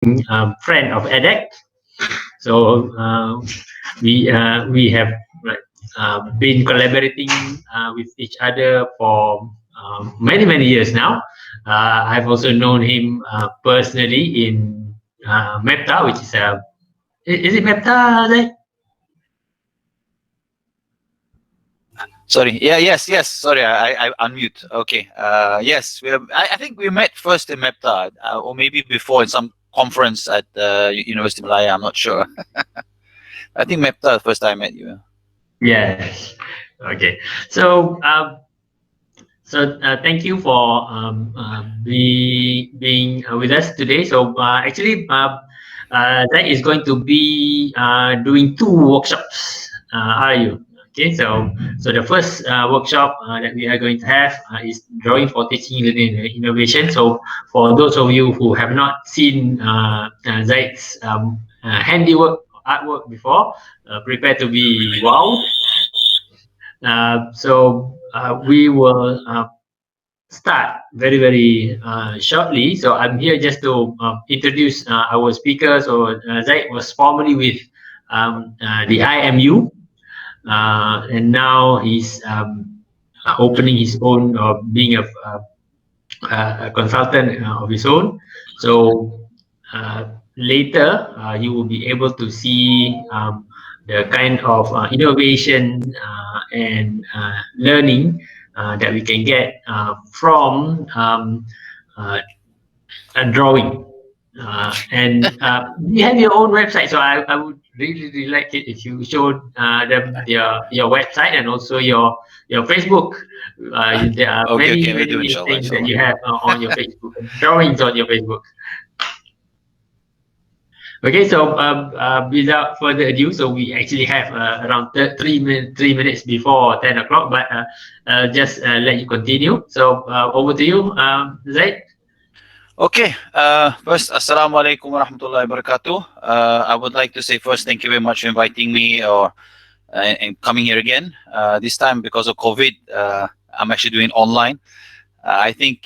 friend of EDEC. So we have like, been collaborating with each other for many years now. I've also known him personally in MEPTA, which is a is it MEPTA? Zai? Sorry. Yeah. Yes. Sorry. I unmute. Okay. Yes. I think we met first in MEPTA, or maybe before in some conference at University of Malaya. I'm not sure. I think MEPTA the first time I met you. Yes. Okay. So thank you for being with us today. So actually, that is going to be doing two workshops. Are you? Okay, so the first workshop that we are going to have is drawing for teaching, learning, and innovation. So for those of you who have not seen Zaid's handiwork artwork before, prepare to be wowed. We will start very shortly. So I'm here just to introduce our speaker. So Zaid was formerly with the IMU, and now he's opening his own, being a consultant of his own. So later, you will be able to see the kind of innovation and learning that we can get from uh, a drawing. And you have your own website, so I would really like it if you showed them your website and also your Facebook. There are Okay. Okay. We'll do many inshallah. things that Inshallah. you have on your Facebook, drawings on your Facebook. Okay, so without further ado, so we actually have around 3 minutes before 10 o'clock, but just let you continue. So over to you, Zaid. Okay. First, Assalamu alaikum wa rahmatullahi wa barakatuh. I would like to say first, thank you very much for inviting me or and coming here again. This time because of COVID, I'm actually doing online. I think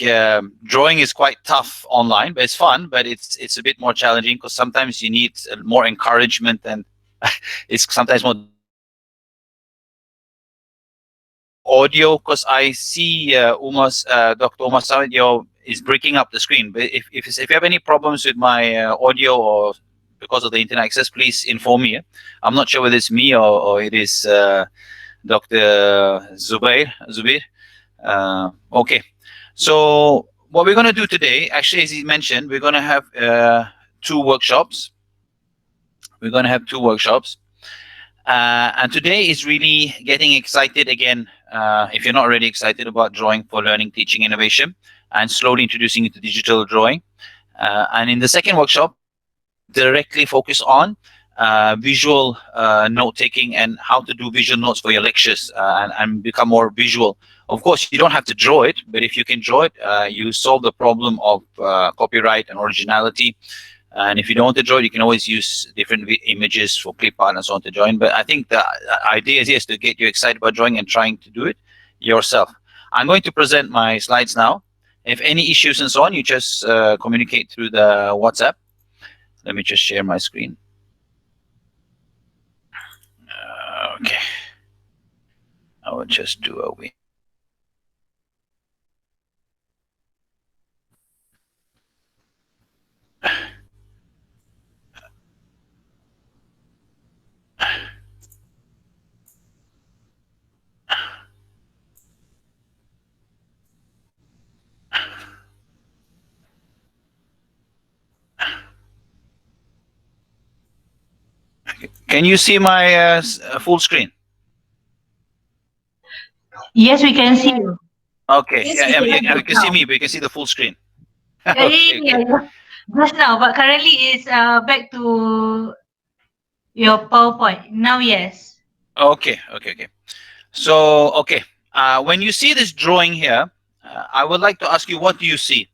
drawing is quite tough online, but it's fun. But it's a bit more challenging because sometimes you need more encouragement, and it's sometimes more audio. Because I see Dr. Umar Samit, is breaking up the screen. But if you have any problems with my audio or because of the internet access, please inform me. I'm not sure whether it's me or it is Dr. Zubair. Okay. So what we're going to do today, actually, as he mentioned, we're going to have two workshops. We're going to have two workshops. And today is really getting excited again. If you're not already excited about drawing for learning, teaching, innovation, and slowly introducing you to digital drawing. And in the second workshop, directly focus on visual note taking and how to do visual notes for your lectures and become more visual. Of course, you don't have to draw it, but if you can draw it, you solve the problem of copyright and originality. And if you don't want to draw it, you can always use different images for clip art and so on to join. But I think the idea is to get you excited about drawing and trying to do it yourself. I'm going to present my slides now. If any issues and so on, you just communicate through the WhatsApp. Let me just share my screen. Okay. I will just do a win. Can you see my full screen? Yes, we can see you. Okay. Yes, you can see me, but you can see the full screen. Okay, yeah. Just now, but currently it's back to your PowerPoint. Now, yes. Okay. So, okay. When you see this drawing here, I would like to ask you, what do you see?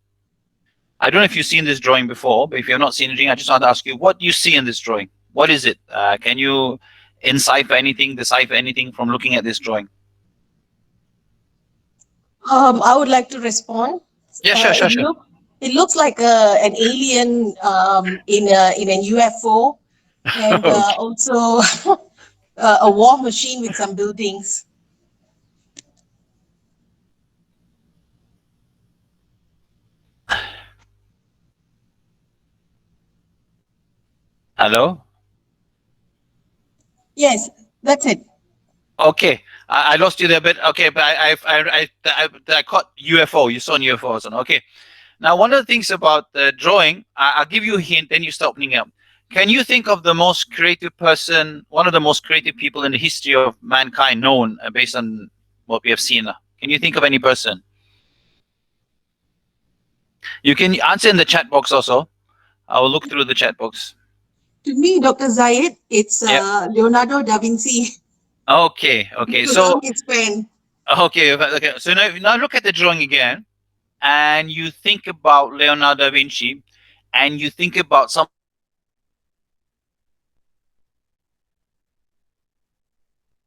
I don't know if you've seen this drawing before, but if you've not seen it, I just want to ask you, what do you see in this drawing? What is it? Can you decipher anything from looking at this drawing? I would like to respond. Yeah, sure. It looks like an alien in an UFO, and Okay. also a war machine with some buildings. Hello. Yes, that's it. Okay, I lost you there, but okay, but I caught UFO. You saw an UFO or something. Okay. Now, one of the things about the drawing, I'll give you a hint, then you start opening up. Can you think of the most creative person, one of the most creative people in the history of mankind known based on what we have seen? Can you think of any person? You can answer in the chat box also. I will look through the chat box. To me, Dr. Zayed, it's Yeah. Leonardo da Vinci. Okay. Okay. Because on So, his pen. okay. Okay. So now look at the drawing again, and you think about Leonardo da Vinci, and you think about some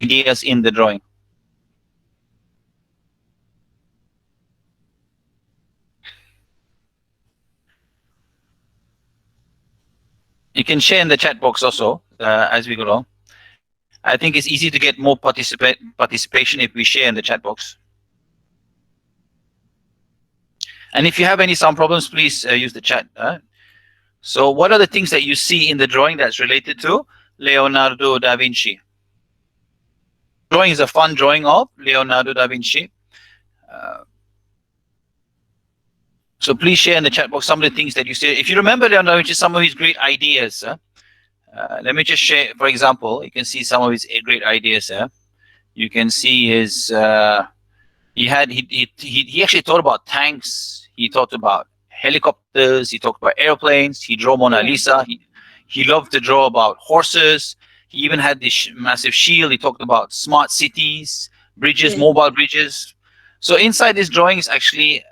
ideas in the drawing. You can share in the chat box also as we go along. I think it's easy to get more participation if we share in the chat box. And if you have any sound problems, please use the chat. So, what are the things that you see in the drawing that's related to Leonardo da Vinci? Drawing is a fun drawing of Leonardo da Vinci. Uh, so please share in the chat box some of the things that you see. If you remember Leonardo da Vinci, some of his great ideas. Let me just share. For example, you can see some of his great ideas. You can see his. He actually thought about tanks. He thought about helicopters. He talked about airplanes. He drew Mona Yeah. Lisa. He loved to draw about horses. He even had this massive shield. He talked about smart cities, bridges, Yes. mobile bridges. So inside this drawing is actually,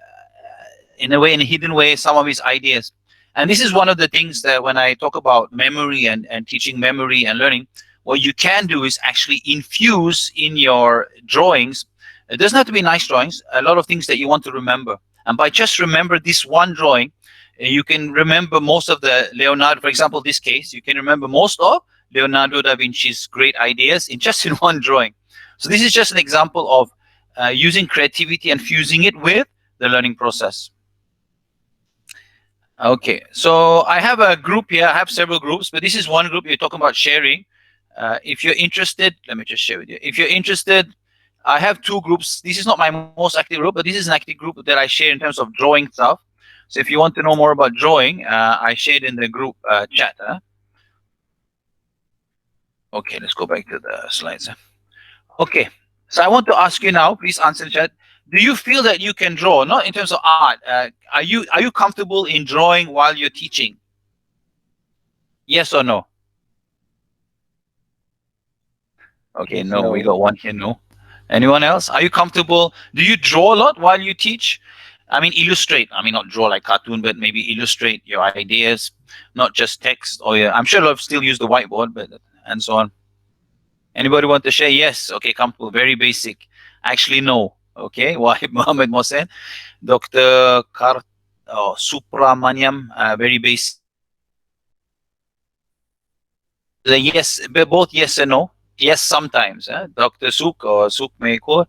in a way, in a hidden way, some of his ideas. And this is one of the things that when I talk about memory and teaching memory and learning, what you can do is actually infuse in your drawings. It doesn't have to be nice drawings, a lot of things that you want to remember. And by just remember this one drawing, you can remember most of the Leonardo, for example, this case, you can remember most of Leonardo da Vinci's great ideas in just in one drawing. So this is just an example of using creativity and fusing it with the learning process. Okay, so I have a group here. I have several groups, but this is one group you're talking about sharing. If you're interested, let me just share with you. If you're interested, I have two groups. This is not my most active group, but this is an active group that I share in terms of drawing stuff. So if you want to know more about drawing, I shared in the group chat. Okay, let's go back to the slides. Okay, so I want to ask you now. Please answer the chat. Do you feel that you can draw? Not in terms of art. Are you comfortable in drawing while you're teaching? Yes or no? Okay, no, we got one here. No. Anyone else? Are you comfortable? Do you draw a lot while you teach? I mean, illustrate. I mean, not draw like cartoon, but maybe illustrate your ideas, not just text. Or yeah, I'm sure a lot of still use the whiteboard, but and so on. Anybody want to share? Yes. Okay, comfortable. Very basic. Actually, no. Okay. Wahid Mohammed Mohsen, Dr. Supramaniam. Very basic. Yes, both yes and no. Yes, sometimes. Dr. Suk or Suk Meko.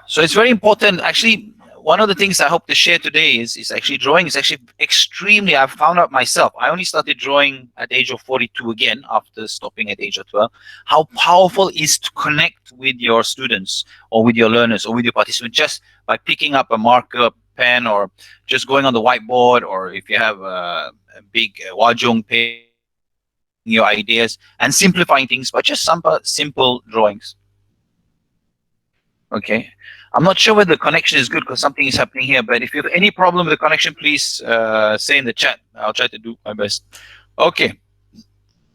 So it's very important. Actually, one of the things I hope to share today is actually drawing is actually extremely. I've found out myself. I only started drawing at the age of 42 again after stopping at the age of 12. How powerful is to connect with your students or with your learners or with your participants just by picking up a marker pen or just going on the whiteboard, or if you have a big wajong page, your ideas and simplifying things, but just some simple drawings. Okay. I'm not sure whether the connection is good because something is happening here, but if you have any problem with the connection, please say in the chat. I'll try to do my best. Okay.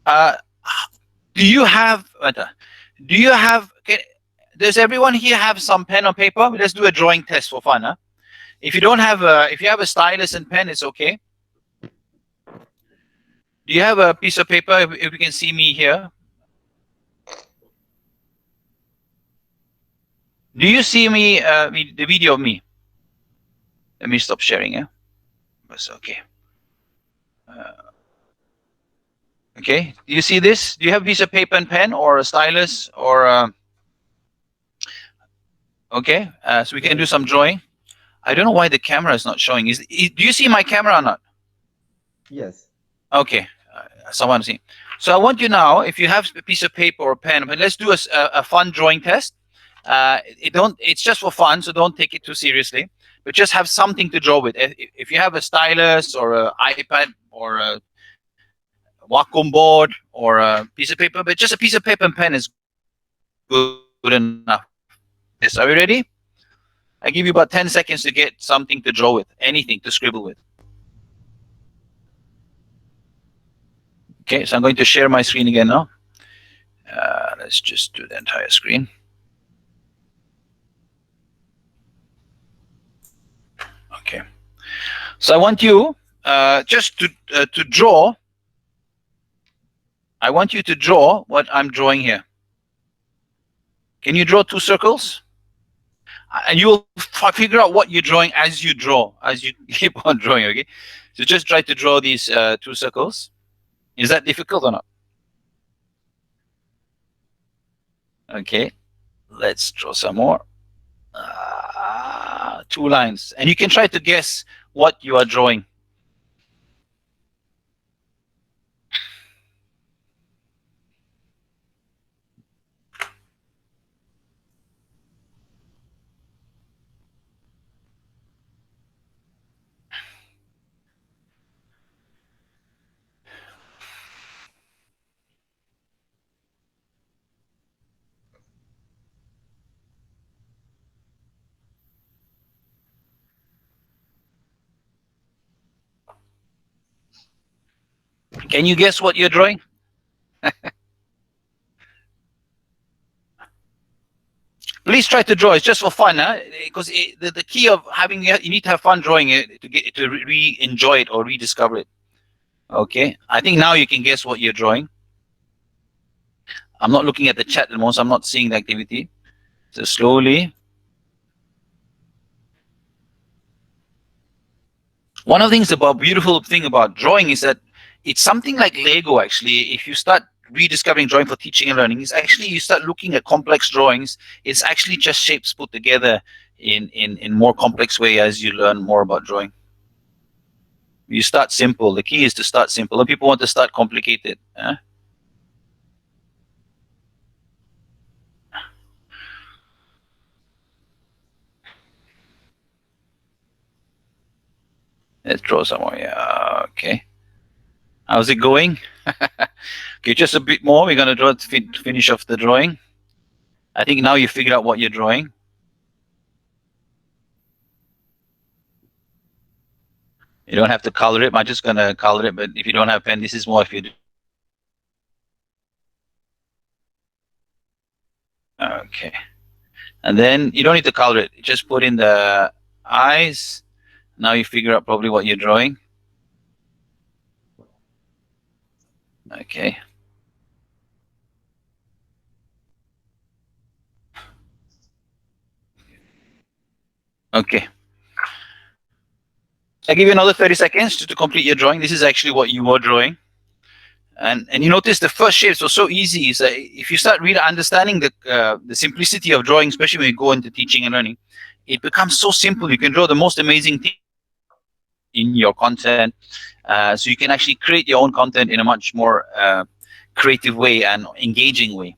Uh, do you have, okay, does everyone here have some pen or paper? Let's do a drawing test for fun. Huh? If you don't have if you have a stylus and pen, it's okay. Do you have a piece of paper? If you can see me here. Do you see me, the video of me? Let me stop sharing. Yeah, that's okay. Okay, do you see this? Do you have a piece of paper and pen or a stylus or okay? So we can do some drawing. I don't know why the camera is not showing. Do you see my camera or not? Yes. Okay, someone see. So I want you now, if you have a piece of paper or a pen, but let's do a fun drawing test. It's just for fun, so don't take it too seriously. But just have something to draw with. If you have a stylus or an iPad or a Wacom board or a piece of paper, but just a piece of paper and pen is good enough. Yes, are we ready? I give you about 10 seconds to get something to draw with, anything to scribble with. Okay, so I'm going to share my screen again now. Let's just do the entire screen. Okay. So I want you just to draw. I want you to draw what I'm drawing here. Can you draw 2 circles? And you will figure out what you're drawing as you draw, as you keep on drawing, okay? So just try to draw these 2 circles. Is that difficult or not? Okay, let's draw some more. 2 lines. And you can try to guess what you are drawing. Can you guess what you're drawing? Please try to draw. It's just for fun, huh? Because the key of having you need to have fun drawing it to get to re-enjoy it or rediscover it. Okay, I think now you can guess what you're drawing. I'm not looking at the chat at the moment, so I'm not seeing the activity. So slowly. One of the things about beautiful thing about drawing is that it's something like Lego. Actually, if you start rediscovering drawing for teaching and learning, is actually you start looking at complex drawings. It's actually just shapes put together in more complex way as you learn more about drawing. You start simple. The key is to start simple. And people want to start complicated. Huh? Let's draw some more. Yeah. Okay. How's it going? Okay, just a bit more. We're gonna draw to finish off the drawing. I think now you figured out what you're drawing. You don't have to color it. I'm just gonna color it. But if you don't have pen, this is more if you do. Okay. And then you don't need to color it. Just put in the eyes. Now you figure out probably what you're drawing. Okay. Okay. I give you another 30 seconds to complete your drawing. This is actually what you were drawing. And you notice the first shapes were so easy. Is that if you start really understanding the simplicity of drawing, especially when you go into teaching and learning, it becomes so simple. You can draw the most amazing thing in your content. So you can actually create your own content in a much more creative way and engaging way.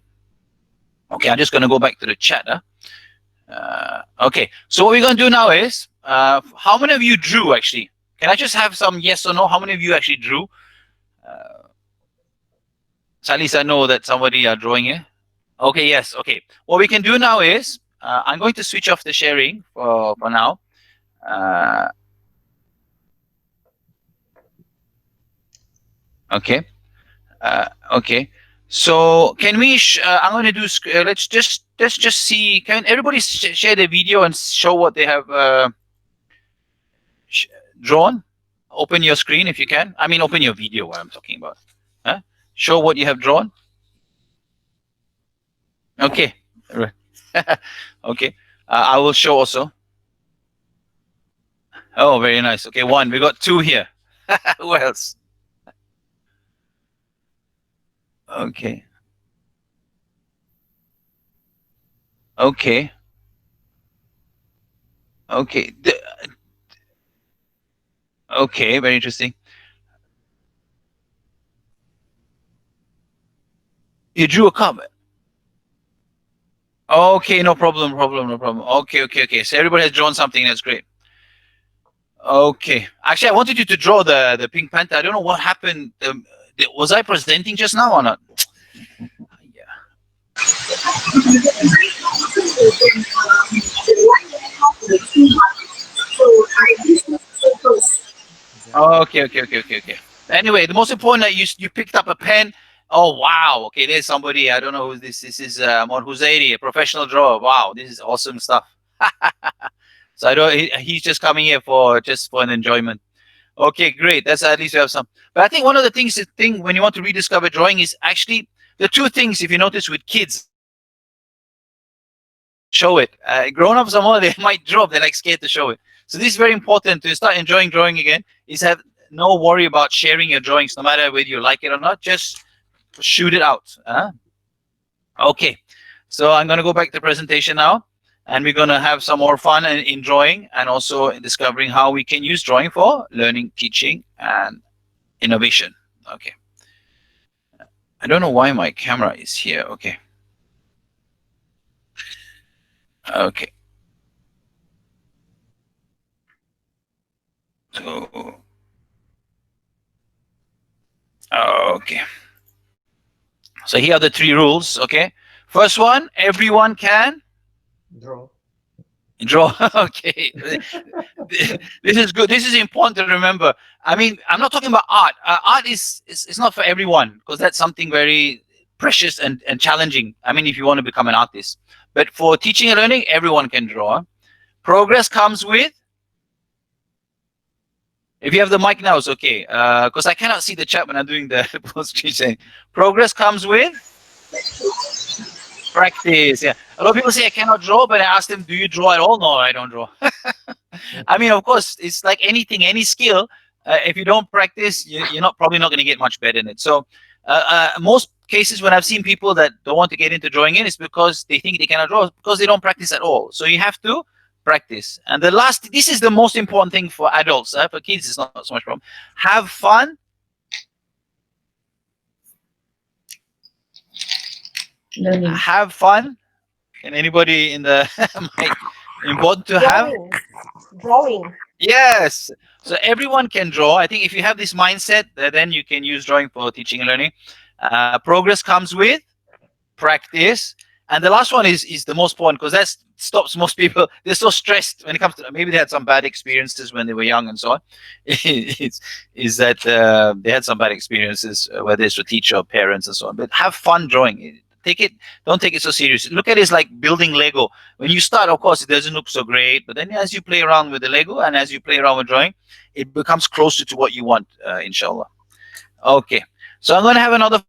Okay, I'm just going to go back to the chat. Okay, so what we're going to do now is, how many of you drew actually? Can I just have some yes or no? How many of you actually drew? So at least I know that somebody are drawing here. Okay, yes, okay. What we can do now is, I'm going to switch off the sharing for now. Okay. Okay. So can we? I'm going to do. Let's just see. Can everybody share the video and show what they have drawn? Open your screen if you can. I mean, open your video. What I'm talking about. Huh? Show what you have drawn. Okay. Okay. I will show also. Oh, very nice. Okay, one. We got two here. Who else? Okay. Okay. Okay. Okay, very interesting. You drew a cup. Okay, no problem, no problem. Okay. So everybody has drawn something. That's great. Okay. Actually, I wanted you to draw the Pink Panther. I don't know what happened. Was I presenting just now or not? Yeah. Okay. Anyway, the most important that you picked up a pen. Oh wow. Okay, there's somebody. I don't know who this. This is Mon Huzairi, a professional drawer. Wow, this is awesome stuff. So I don't. He's just coming here for an enjoyment. Okay, great. That's at least we have some. But I think one of the things when you want to rediscover drawing is actually the two things. If you notice with kids, show it. Grown-ups are more, they might drop. They're like scared to show it. So this is very important to start enjoying drawing again. Is have no worry about sharing your drawings, no matter whether you like it or not. Just shoot it out. Okay. So I'm going to go back to the presentation now. And we're going to have some more fun in drawing and also in discovering how we can use drawing for learning, teaching, and innovation. Okay. I don't know why my camera is here. Okay. Okay. So, okay. So here are the three rules. Okay. First one, everyone can Draw. Okay. This is good. This is important to remember. I mean, I'm not talking about art. Art is not for everyone because that's something very precious and challenging. I mean, if you want to become an artist. But for teaching and learning, everyone can draw. Progress comes with. If you have the mic now, it's okay. Because I cannot see the chat when I'm doing the post-screen saying. Progress comes with practice. Yeah. A lot of people say I cannot draw, but I ask them, do you draw at all? No, I don't draw. I mean, of course, it's like anything, any skill. If you don't practice, you're probably not going to get much better in it. So most cases when I've seen people that don't want to get into drawing in, it's because they think they cannot draw because they don't practice at all. So you have to practice. And this is the most important thing for adults. For kids, it's not so much problem. Have fun. Learning. Have fun. Can anybody in the mic? Important to have. Drawing. Yes. So everyone can draw. I think if you have this mindset, then you can use drawing for teaching and learning. Progress comes with practice. And the last one is the most important because that stops most people. They're so stressed when it comes to, maybe they had some bad experiences when they were young and so on. is that they had some bad experiences, whether it's with teacher or parents and so on. But have fun drawing. Don't take it so seriously. Look at it as like building Lego. When you start, of course, it doesn't look so great. But then as you play around with the Lego and as you play around with drawing, it becomes closer to what you want, inshallah. Okay. So I'm going to have another.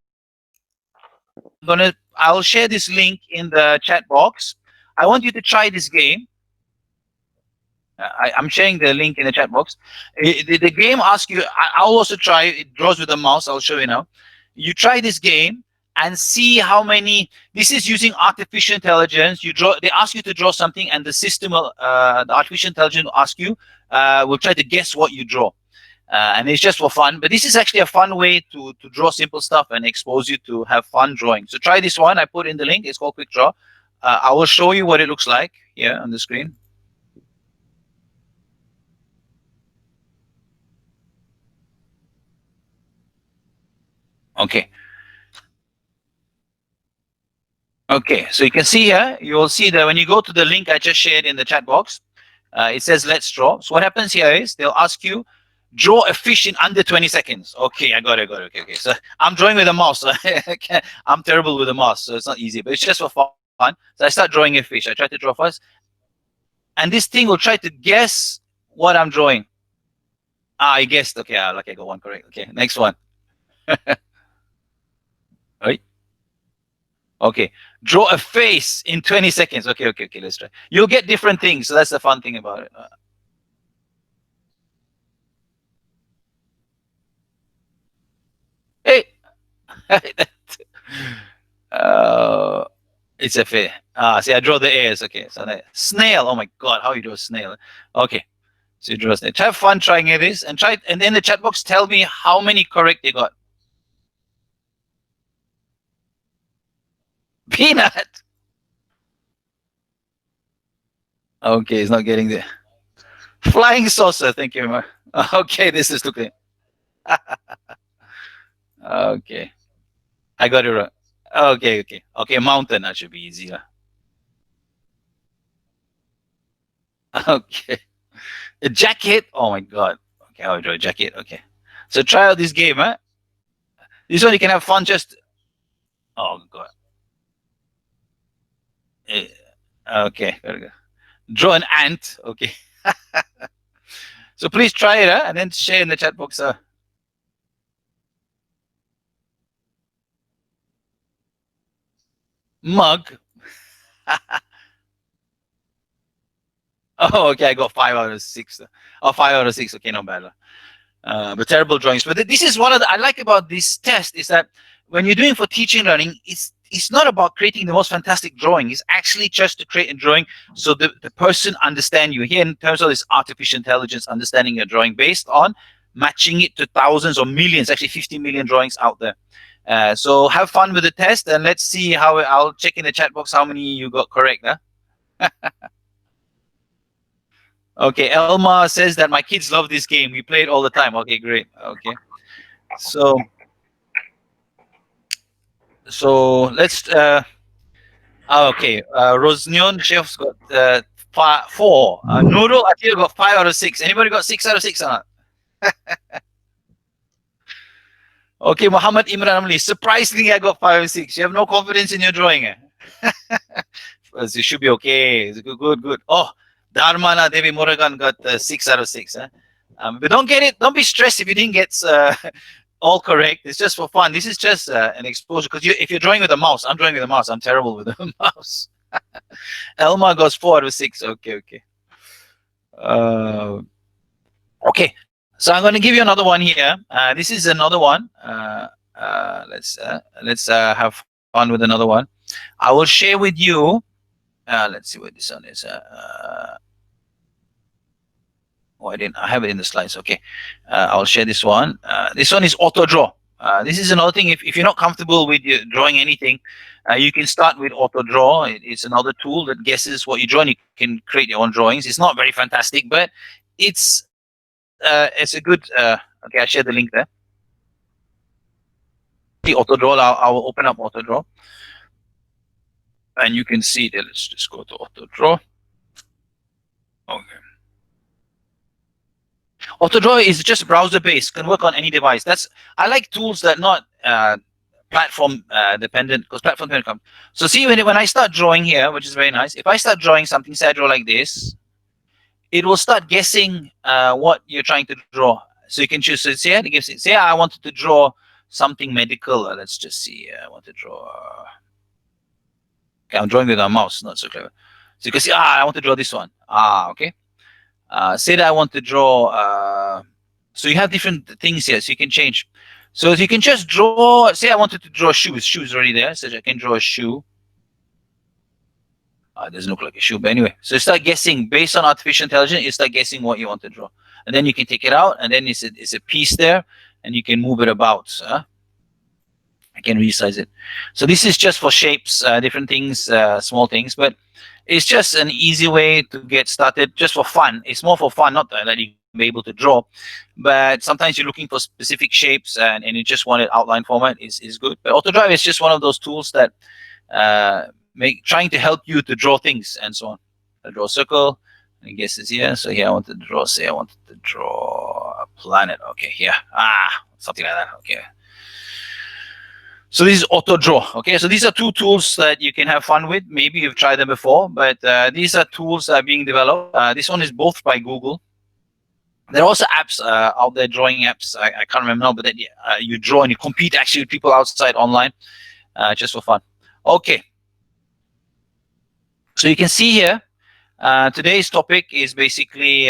I'll share this link in the chat box. I want you to try this game. I'm sharing the link in the chat box. The game asks you, I'll also try, it draws with the mouse, I'll show you now. You try this game and see how many, this is using artificial intelligence. They ask you to draw something and the system, the artificial intelligence will ask you, will try to guess what you draw. And it's just for fun, but this is actually a fun way to draw simple stuff and expose you to have fun drawing. So try this one. I put in the link. It's called Quick Draw. I will show you what it looks like here on the screen. Okay. Okay, so you can see here, you will see that when you go to the link I just shared in the chat box, it says let's draw. So what happens here is they'll ask you, draw a fish in under 20 seconds. Okay, I got it. Okay. So I'm drawing with a mouse. So I'm terrible with a mouse, so it's not easy, but it's just for fun. So I start drawing a fish. I try to draw first. And this thing will try to guess what I'm drawing. I guessed. Okay, lucky I got one correct. Okay, next one. Right? Okay, draw a face in 20 seconds. Okay, let's try. You'll get different things. So that's the fun thing about it. It's a fair. See, I draw the airs. Okay, so snail. Oh my god, how you draw a snail? Okay, so you draw a snail. Have fun trying this, and try. And then the chat box tell me how many correct they got. Peanut. Okay, it's not getting there. Flying saucer. Thank you very much. Okay, this is looking. Okay, I got it right. Okay. Mountain. That should be easier. Okay. A jacket. Oh my god. Okay, I'll draw a jacket. Okay. So try out this game, huh? This one you can have fun. Just. Oh god. Eh, okay. Very good. Draw an ant. Okay. So please try it, huh? And then share in the chat box. Mug. Oh, okay. I got 5 out of 6. Oh, 5 out of 6. Okay, not bad. But terrible drawings. But this is one of the I like about this test is that when you're doing for teaching learning, it's not about creating the most fantastic drawing. It's actually just to create a drawing so the person understand you. Here, in terms of this artificial intelligence, understanding your drawing based on matching it to thousands or millions, actually 50 million drawings out there. So have fun with the test, and let's see how I'll check in the chat box how many you got correct. Huh? Okay, Elma says that my kids love this game. We play it all the time. Okay, great. Okay, so let's. Okay, Rosnion Chef's got 4. Nurul Atil got 5 out of 6. Anybody got 6 out of 6 or not? Okay, Muhammad Imran Amli. Surprisingly, I got 5 out of 6. You have no confidence in your drawing, eh? You should be okay. It's good. Oh, Dharmana Devi Murugan got 6 out of 6. But don't get it. Don't be stressed if you didn't get all correct. It's just for fun. This is just an exposure because if you're drawing with a mouse, I'm drawing with a mouse. I'm terrible with a mouse. Elma got 4 out of 6. Okay. Okay. So I'm going to give you another one here. This is another one. Let's have fun with another one. I will share with you. Let's see what this one is. I have it in the slides. Okay, I'll share this one. This one is auto draw. This is another thing. If you're not comfortable with drawing anything, you can start with auto draw. It's another tool that guesses what you draw, and you can create your own drawings. It's not very fantastic, but it's a good. Okay, I shared the link there. The auto draw. I'll open up auto draw, and you can see that. Let's just go to auto draw. Okay. AutoDraw is just browser based, can work on any device. I like tools that not platform dependent, because platform dependent. So see, when I start drawing here, which is very nice, if I start drawing something, say I draw like this, it will start guessing what you're trying to draw. So you can choose. So say I wanted to draw something medical. Let's just see. I want to draw. Okay, I'm drawing with a mouse, not so clever. So you can see, I want to draw this one. Okay. Say that I want to draw. So you have different things here, so you can change. So you can just draw. Say I wanted to draw shoes. Shoes already there, so I can draw a shoe. It doesn't look like a shoe, but anyway. So you start guessing based on artificial intelligence. You start guessing what you want to draw, and then you can take it out, and then it's a piece there, and you can move it about. I can resize it. So this is just for shapes, different things, small things, but it's just an easy way to get started, just for fun. It's more for fun, not that you be able to draw, but sometimes you're looking for specific shapes and you just want it outline format is good. But AutoDrive is just one of those tools that trying to help you to draw things and so on. I draw a circle, and I guess it's here. So here I wanted to draw, say I wanted to draw a planet. Okay, here, something like that. Okay. So this is auto draw. Okay, so these are two tools that you can have fun with. Maybe you've tried them before, but these are tools that are being developed. This one is both by Google. There are also apps out there, drawing apps. I can't remember now, but that you draw and you compete actually with people outside online, just for fun. Okay. So you can see here, today's topic is basically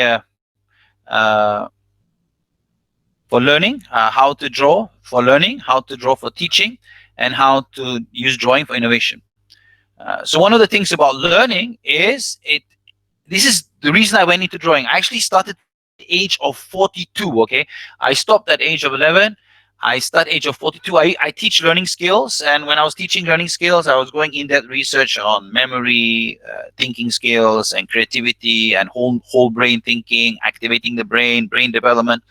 for learning, how to draw for learning, how to draw for teaching, and how to use drawing for innovation. So one of the things about learning is this is the reason I went into drawing. I actually started at the age of 42. Okay, I stopped at the age of 11. I started age of 42. I teach learning skills, and when I was teaching learning skills, I was going in-depth research on memory, thinking skills, and creativity, and whole brain thinking, activating the brain development.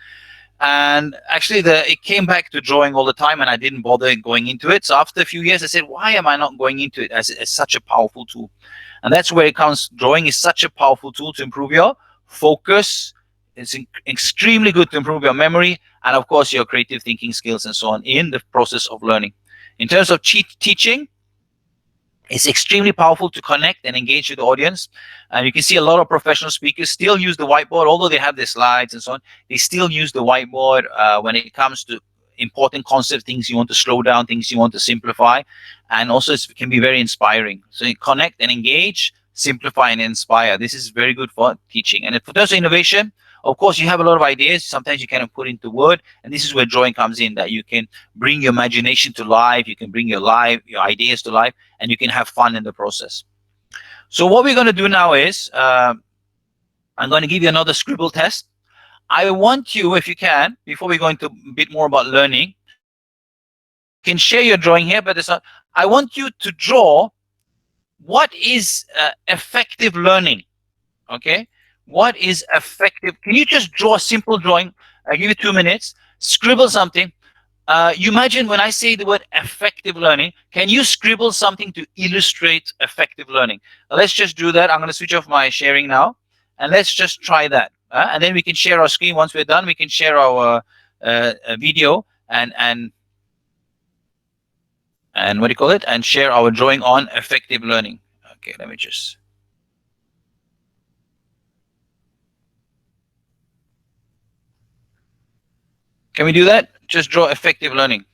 And actually, it came back to drawing all the time, and I didn't bother going into it. So after a few years, I said, why am I not going into it as such a powerful tool? And that's where it comes. Drawing is such a powerful tool to improve your focus. It's extremely good to improve your memory, and of course your creative thinking skills and so on in the process of learning. In terms of teaching, it's extremely powerful to connect and engage with the audience. And you can see a lot of professional speakers still use the whiteboard, although they have their slides and so on. They still use the whiteboard when it comes to important concept, things you want to slow down, things you want to simplify. And also it can be very inspiring. So you connect and engage, simplify and inspire. This is very good for teaching. And for terms of innovation, of course, you have a lot of ideas. Sometimes you cannot put into word. And this is where drawing comes in, that you can bring your imagination to life. You can bring your ideas to life, and you can have fun in the process. So what we're going to do now is I'm going to give you another scribble test. I want you, if you can, before we go into a bit more about learning, you can share your drawing here, but I want you to draw what is effective learning. Okay, what is effective? Can you just draw a simple drawing? I give you 2 minutes. Scribble something. You imagine when I say the word effective learning, can you scribble something to illustrate effective learning? Let's just do that. I'm going to switch off my sharing now, and let's just try that. And then we can share our screen. Once we're done, we can share our video and what do you call it? And share our drawing on effective learning. Okay, let me just. Can we do that? Just draw effective learning.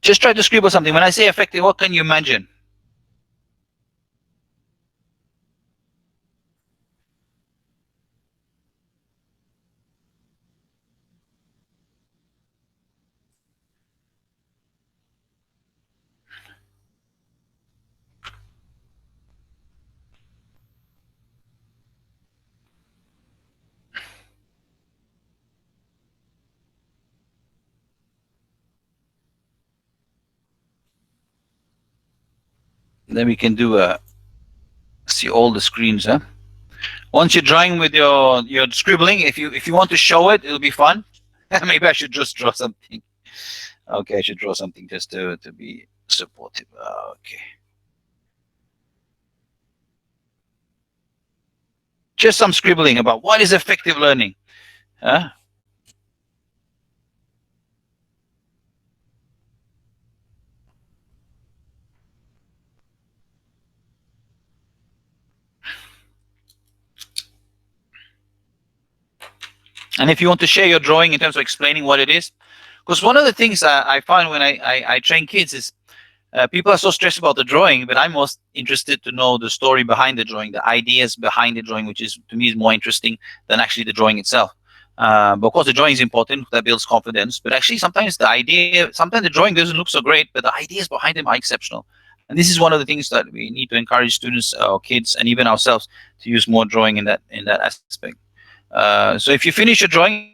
Just try to scribble something. When I say effective, what can you imagine? Then we can do see all the screens. Once you're drawing with your scribbling, if you want to show it, it'll be fun. Maybe I should just draw something. Okay, I should draw something just to be supportive. Okay. Just some scribbling about what is effective learning. Huh? And if you want to share your drawing in terms of explaining what it is, because one of the things I find when I train kids is people are so stressed about the drawing, but I'm most interested to know the story behind the drawing, the ideas behind the drawing, which is to me is more interesting than actually the drawing itself. But of course, the drawing is important. That builds confidence. But actually, sometimes sometimes the drawing doesn't look so great, but the ideas behind them are exceptional. And this is one of the things that we need to encourage students, or kids, and even ourselves to use more drawing in that aspect. So if you finish your drawing,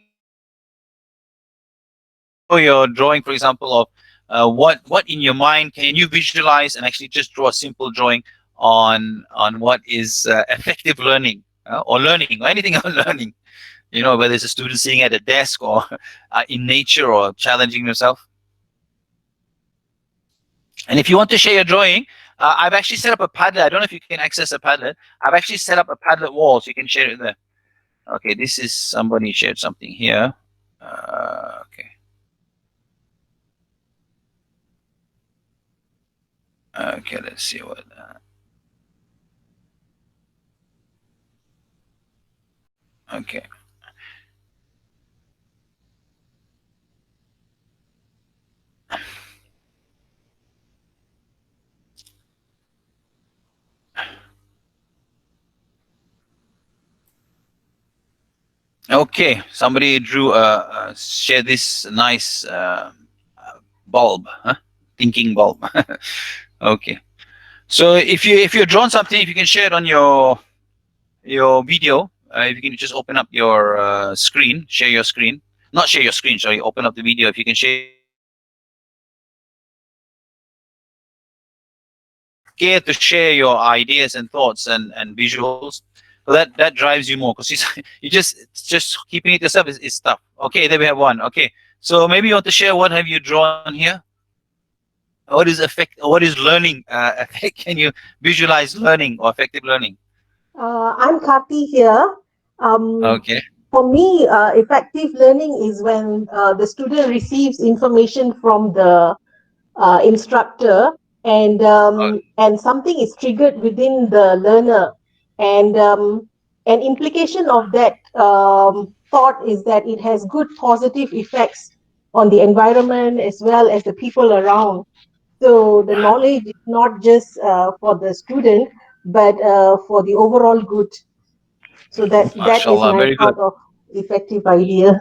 your drawing, for example, of what in your mind can you visualize and actually just draw a simple drawing on what is effective learning or learning or anything on learning. You know, whether it's a student sitting at a desk or in nature or challenging yourself. And if you want to share your drawing, I've actually set up a Padlet. I don't know if you can access a Padlet. I've actually set up a Padlet wall so you can share it there. Okay, this is somebody shared something here. Okay. Okay, let's see what. Okay. Okay, somebody drew share this nice bulb, huh? Thinking bulb. Okay. So if you're drawn something, if you can share it on your video, if you can just open up your screen, share your screen, not share your screen, sorry, open up the video. If you can share your screen, care to share your ideas and thoughts and visuals, so that drives you more because you just keeping it yourself is tough. Okay, there we have one. Okay, so maybe you want to share what have you drawn here? What is effect? What is learning effect? Can you visualize learning or effective learning? I'm Kati here. Um, Okay. for me, effective learning is when the student receives information from the instructor, and something is triggered within the learner, and an implication of that thought is that it has good positive effects on the environment as well as the people around. So the knowledge is not just for the student, but for the overall good. So that is Mashallah, my very good. thought of effective idea.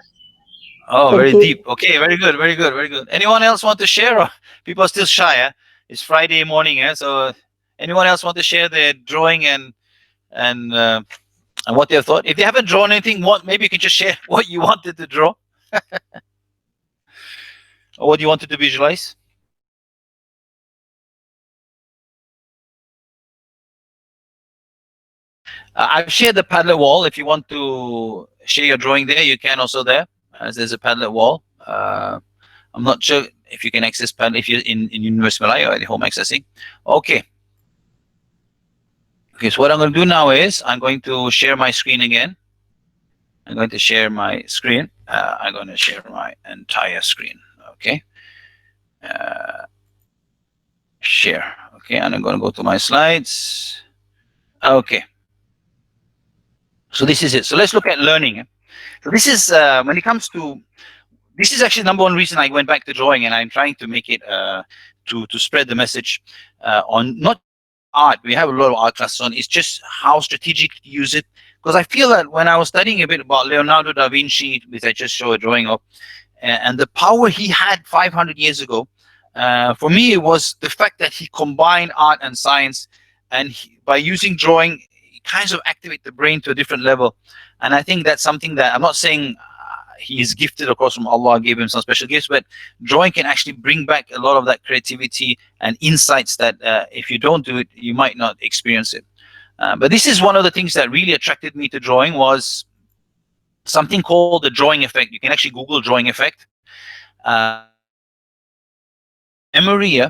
Oh, Thank very you. deep. Okay, very good, very good, very good. Anyone else want to share? Or people are still shy. It's Friday morning, so anyone else want to share their drawing and and what they thought? If they haven't drawn anything, what maybe you can just share what you wanted to draw or what you wanted to visualize. I've shared the Padlet wall. If you want to share your drawing there, you can also there. As there's a Padlet wall. I'm not sure if you can access Padlet if you're in University Malaya or at home accessing. Okay. Okay, so what I'm going to do now is I'm going to share my screen again. I'm going to share my screen. I'm going to share my entire screen. Okay. Uh, Share. Okay, and I'm going to go to my slides. Okay. So this is it. So let's look at learning. So this is when it comes to this is actually number one reason I went back to drawing, and I'm trying to make it to spread the message on not art. We have a lot of art classes on. It's just how strategic to use it. Because I feel that when I was studying a bit about Leonardo da Vinci, which I just showed a drawing of, and the power he had 500 years ago, for me it was the fact that he combined art and science, and by using drawing, he kind of activate the brain to a different level. And I think that's something that I'm not saying he is gifted, of course, from Allah gave him some special gifts, but drawing can actually bring back a lot of that creativity and insights that if you don't do it, you might not experience it. But this is one of the things that really attracted me to drawing was something called the drawing effect. You can actually Google drawing effect. Memory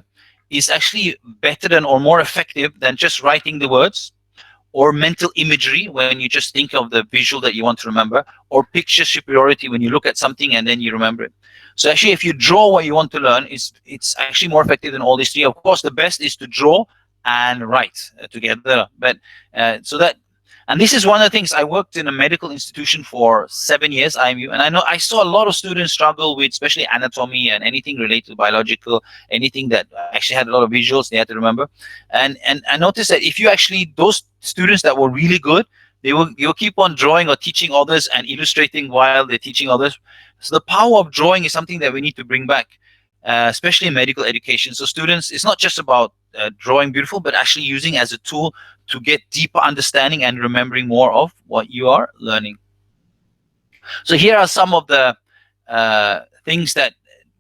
is actually better than or more effective than just writing the words or mental imagery when you just think of the visual that you want to remember, or picture superiority when you look at something and then you remember it. So actually, if you draw what you want to learn, it's actually more effective than all these three. Of course, the best is to draw and write together. But so that, and this is one of the things. I worked in a medical institution for 7 years, IMU, and I know I saw a lot of students struggle with, especially anatomy and anything related to biological, anything that actually had a lot of visuals they had to remember. And I noticed that if you actually those students that were really good, they will keep on drawing or teaching others and illustrating while they're teaching others. So the power of drawing is something that we need to bring back, especially in medical education. So students, it's not just about drawing beautiful, but actually using as a tool to get deeper understanding and remembering more of what you are learning. So here are some of the things that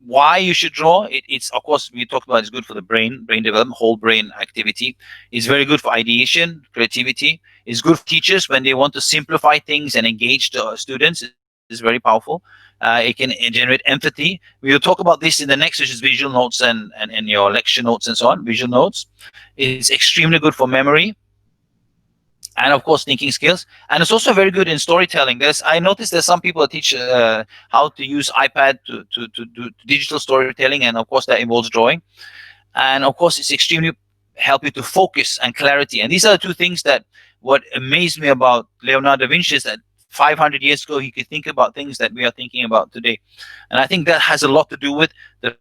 why you should draw. It's of course we talked about it's good for the brain development, whole brain activity. It's very good for ideation, creativity. It's good for teachers when they want to simplify things and engage the students. It's very powerful. It can generate empathy. We will talk about this in the next, which is visual notes and your lecture notes and so on. Visual notes. It's extremely good for memory and of course thinking skills, and it's also very good in storytelling. I noticed there's some people that teach how to use iPad to do digital storytelling, and of course that involves drawing, and of course it's extremely help you to focus and clarity. And these are the two things that what amazed me about Leonardo da Vinci is that 500 years ago he could think about things that we are thinking about today. And I think that has a lot to do with the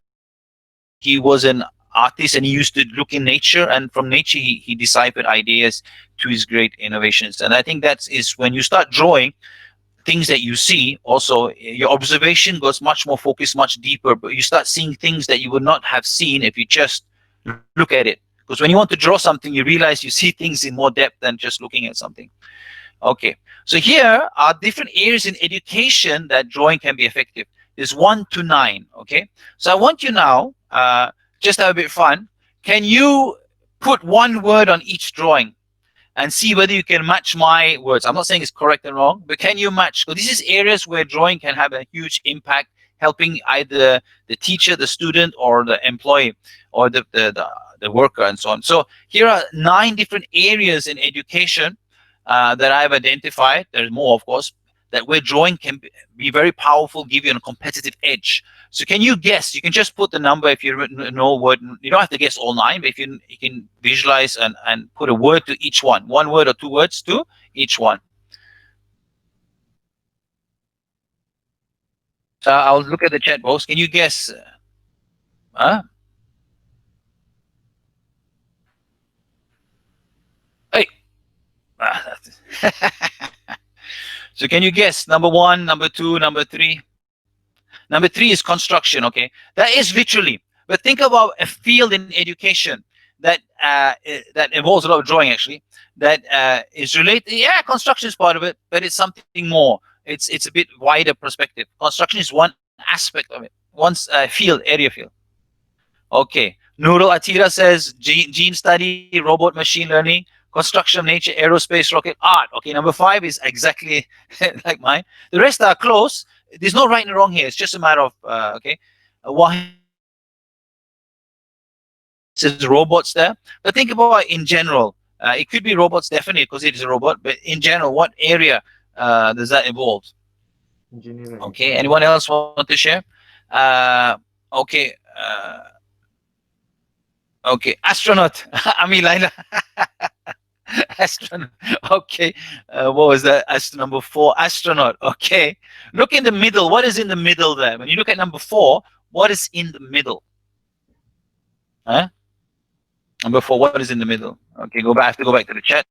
he was an artist and he used to look in nature, and from nature he deciphered ideas to his great innovations. And I think that is when you start drawing, things that you see, also your observation goes much more focused, much deeper, but you start seeing things that you would not have seen if you just look at it. Because when you want to draw something, you realize you see things in more depth than just looking at something. Okay, so here are different areas in education that drawing can be effective. There's 1 to 9. Okay, so I want you now, just have a bit of fun. Can you put one word on each drawing and see whether you can match my words? I'm not saying it's correct and wrong, but can you match? So this is areas where drawing can have a huge impact, helping either the teacher, the student, or the employee, or the worker, and so on. So here are 9 different areas in education that I've identified. There's more, of course, that where drawing can be very powerful, give you a competitive edge. So can you guess? You can just put the number if you know word. You don't have to guess all 9, but if you can visualize and put a word to each one word or 2 words to each one. So I'll look at the chat box. Can you guess? Hey. So can you guess number 1, number 2, number 3? Number 3 is construction. Okay, that is literally. But think about a field in education that that involves a lot of drawing, actually. That is related. Yeah, construction is part of it, but it's something more. It's a bit wider perspective. Construction is one aspect of it. One area field. Okay, Nurul Atira says gene study, robot, machine learning, construction, nature, aerospace, rocket, art. Okay, number 5 is exactly like mine. The rest are close. There's no right and wrong here. It's just a matter of okay. Wahid says robots there, but think about it in general. It could be robots, definitely, because it is a robot. But in general, what area does that involve? Engineering. Okay. Anyone else want to share? Okay. Okay. Astronaut. Ami Laila. Astronaut. Okay. What was that? Number 4. Astronaut. Okay. Look in the middle. What is in the middle there? When you look at number 4, what is in the middle? Huh? Number 4, what is in the middle? Okay, go back. I have to go back to the chat.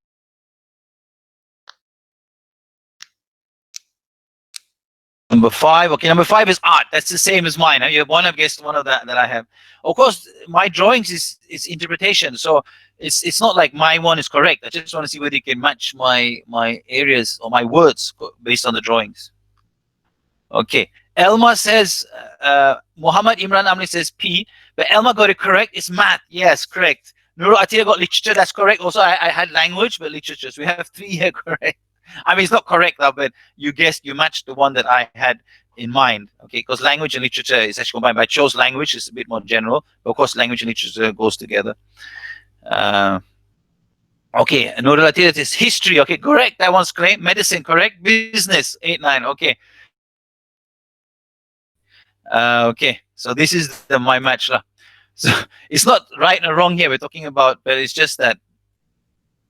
Number 5. Okay, number 5 is art. That's the same as mine. You have one. I've guessed one of that I have. Of course, my drawings is interpretation. So it's not like my one is correct. I just want to see whether you can match my areas or my words based on the drawings. Okay. Elma says, Muhammad Imran Amli says P, but Elma got it correct. It's math. Yes, correct. Nurul Atira got literature. That's correct. Also, I had language, but literature. So we have 3 here correct. I mean, it's not correct though, but you guessed, you matched the one that I had in mind. Okay, because language and literature is actually combined. But I chose language. It's a bit more general. But of course, language and literature goes together. Okay, Nurul Atira is history. Okay, correct. That one's correct. Medicine, correct. Business, 8, 9. Okay. Okay, so this is my match. So it's not right or wrong here we're talking about, but it's just that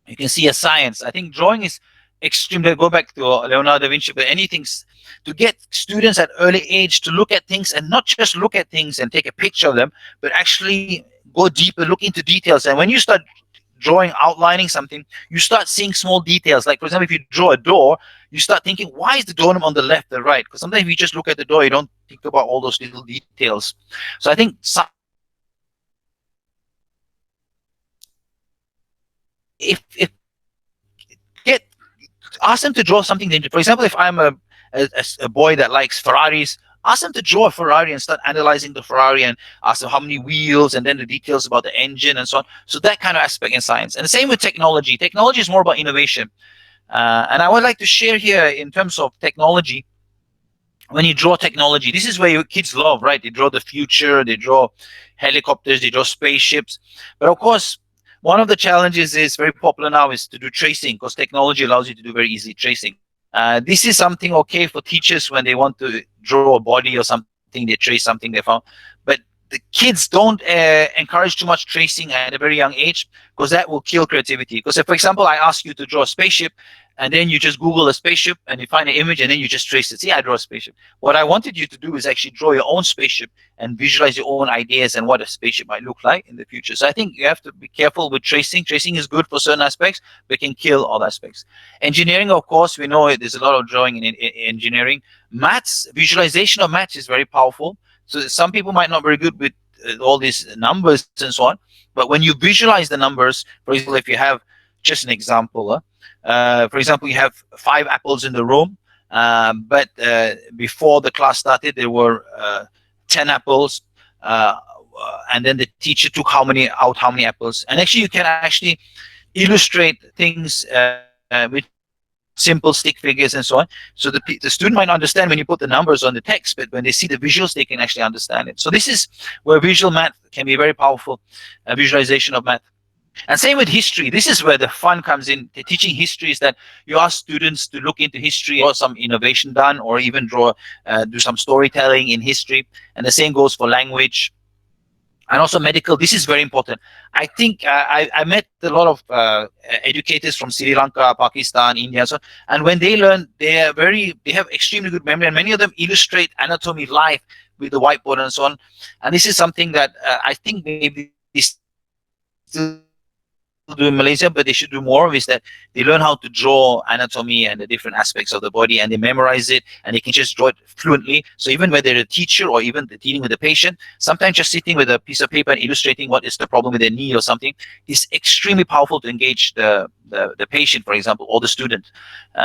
you can see a science. I think drawing is extremely, go back to Leonardo da Vinci, but anything to get students at early age to look at things and not just look at things and take a picture of them, but actually go deeper, look into details. And when you start drawing, outlining something, you start seeing small details. Like, for example, if you draw a door, you start thinking, why is the doorknob on the left or right? Because sometimes if you just look at the door, you don't think about all those little details. So I think if get ask them to draw something. For example, if I'm a boy that likes Ferraris, ask them to draw a Ferrari and start analyzing the Ferrari and ask them how many wheels and then the details about the engine and so on. So that kind of aspect in science. And the same with technology. Technology is more about innovation. And I would like to share here in terms of technology. When you draw technology, this is where your kids love, right? They draw the future, they draw helicopters, they draw spaceships. But of course, one of the challenges is very popular now is to do tracing, because technology allows you to do very easy tracing. This is something okay for teachers when they want to draw a body or something, they trace something they found. But the kids don't encourage too much tracing at a very young age, because that will kill creativity. Because if, for example, I ask you to draw a spaceship, and then you just Google a spaceship and you find an image and then you just trace it. See, I draw a spaceship. What I wanted you to do is actually draw your own spaceship and visualize your own ideas and what a spaceship might look like in the future. So I think you have to be careful with tracing. Tracing is good for certain aspects, but can kill all aspects. Engineering, of course, we know there's a lot of drawing in engineering. Maths, visualization of maths is very powerful. So some people might not be very good with all these numbers and so on, but when you visualize the numbers, for example, if you have just an example, for example, you have 5 apples in the room, but before the class started, there were 10 apples, and then the teacher took how many apples, and actually you can actually illustrate things with simple stick figures and so on. So the student might understand when you put the numbers on the text, but when they see the visuals, they can actually understand it. So this is where visual math can be very powerful, visualization of math. And same with history. This is where the fun comes in. The teaching history is that you ask students to look into history or some innovation done, or even do some storytelling in history. And the same goes for language. And also medical. This is very important. I think I met a lot of educators from Sri Lanka, Pakistan, India, and so on. And when they learn, they have extremely good memory, and many of them illustrate anatomy live with the whiteboard and so on. And this is something that I think maybe still do in Malaysia, but they should do more of, is that they learn how to draw anatomy and the different aspects of the body, and they memorize it, and they can just draw it fluently. So even when they're a teacher or even dealing with a patient, sometimes just sitting with a piece of paper and illustrating what is the problem with their knee or something is extremely powerful to engage the patient, for example, or the student.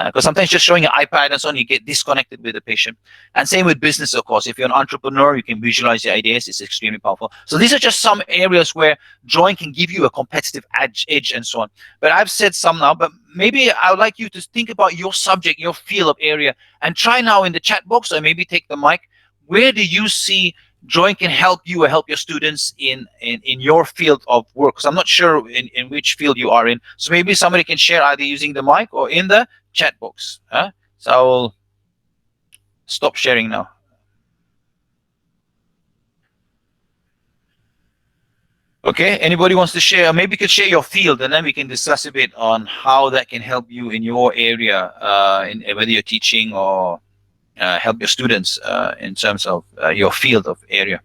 Because sometimes just showing an iPad and so on, you get disconnected with the patient. And same with business, of course. If you're an entrepreneur, you can visualize your ideas. It's extremely powerful. So these are just some areas where drawing can give you a competitive edge and so on. But I've said some now, but maybe I would like you to think about your subject, your field of area, and try now in the chat box, or maybe take the mic. Where do you see drawing can help you or help your students in your field of work? Because I'm not sure in which field you are in. So maybe somebody can share either using the mic or in the chat box. So I will stop sharing now. Okay, anybody wants to share? Maybe you could share your field, and then we can discuss a bit on how that can help you in your area, whether you're teaching or help your students in terms of your field of area.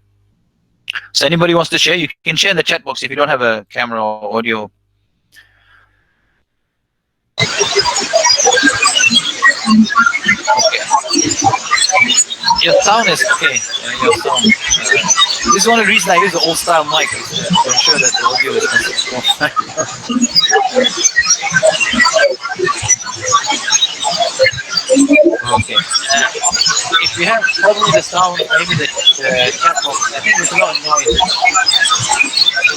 So anybody wants to share, you can share in the chat box if you don't have a camera or audio. Okay. Your sound is okay. Your sound. This is one of the reasons I use the old style mic, to ensure that the audio is consistent. Okay. If you have problem with the sound, maybe the chat box. I think there's a lot of noise.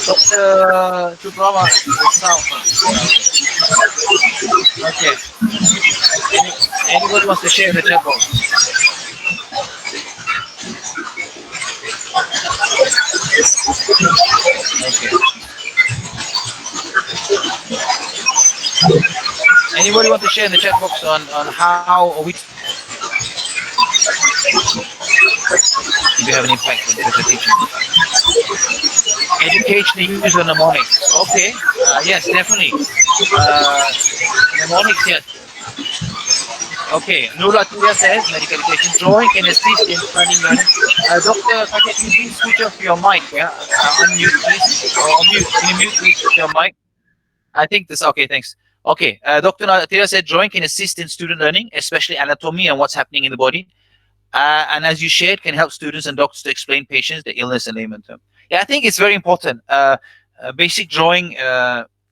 Dr. Chubrama, the sound. Okay. Anybody wants to share in the chat box? Okay. Anybody want to share in the chat box on how or which do you have an impact on the teaching? Education use of mnemonics. Okay. Yes, definitely. Mnemonics, yes. Okay, Nura Tuya says medical education drawing can assist in planning learning. Dr. Kakek, can you please switch off your mic? Yeah, unmute please. Or unmute. Can you mute please your mic? I think this. Okay, thanks. Okay, Dr. Natira said drawing can assist in student learning, especially anatomy and what's happening in the body. And as you shared, can help students and doctors to explain patients, the illness and layman term. Yeah, I think it's very important. Basic drawing.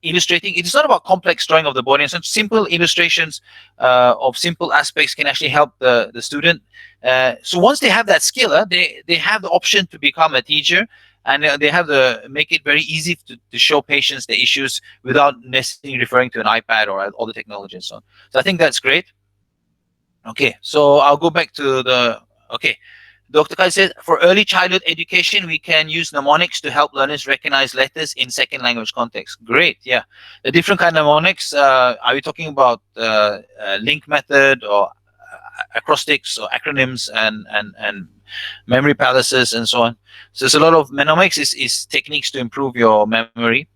Illustrating, it's not about complex drawing of the body, and some simple illustrations of simple aspects can actually help the student. So once they have that skill, they have the option to become a teacher, and they have to make it very easy to show patients the issues without necessarily referring to an iPad or all the technology and so on. So I think that's great. Okay, so I'll go back to the, okay. Dr. Kai says, for early childhood education, we can use mnemonics to help learners recognize letters in second language context. Great, yeah. The different kind of mnemonics, are we talking about link method or acrostics or acronyms and memory palaces and so on? So there's a lot of mnemonics is techniques to improve your memory.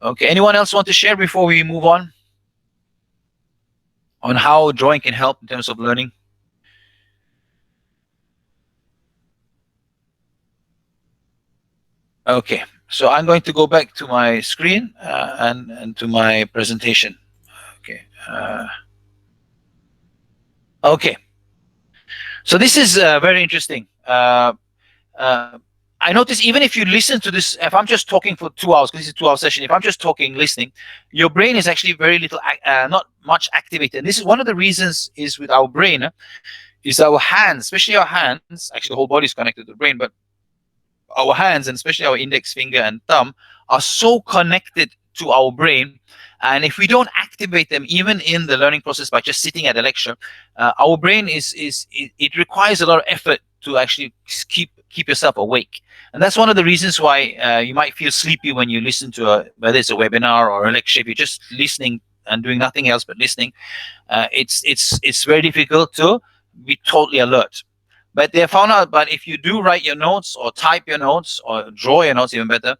Okay, anyone else want to share before we move on? on how drawing can help in terms of learning? Okay, so I'm going to go back to my screen and to my presentation. Okay. Okay. So this is very interesting. I notice even if you listen to this, if I'm just talking for 2 hours, because it's a 2 hour session, if I'm just talking, listening, your brain is actually very little, not much activated. And this is one of the reasons is with our brain, is our hands, especially our hands, actually the whole body is connected to the brain, but our hands and especially our index finger and thumb are so connected to our brain. And if we don't activate them even in the learning process by just sitting at a lecture, our brain it requires a lot of effort to actually keep yourself awake. And that's one of the reasons why you might feel sleepy when you listen to whether it's a webinar or a lecture. If you're just listening and doing nothing else but listening, it's very difficult to be totally alert. But they found out, but if you do write your notes or type your notes or draw your notes, even better,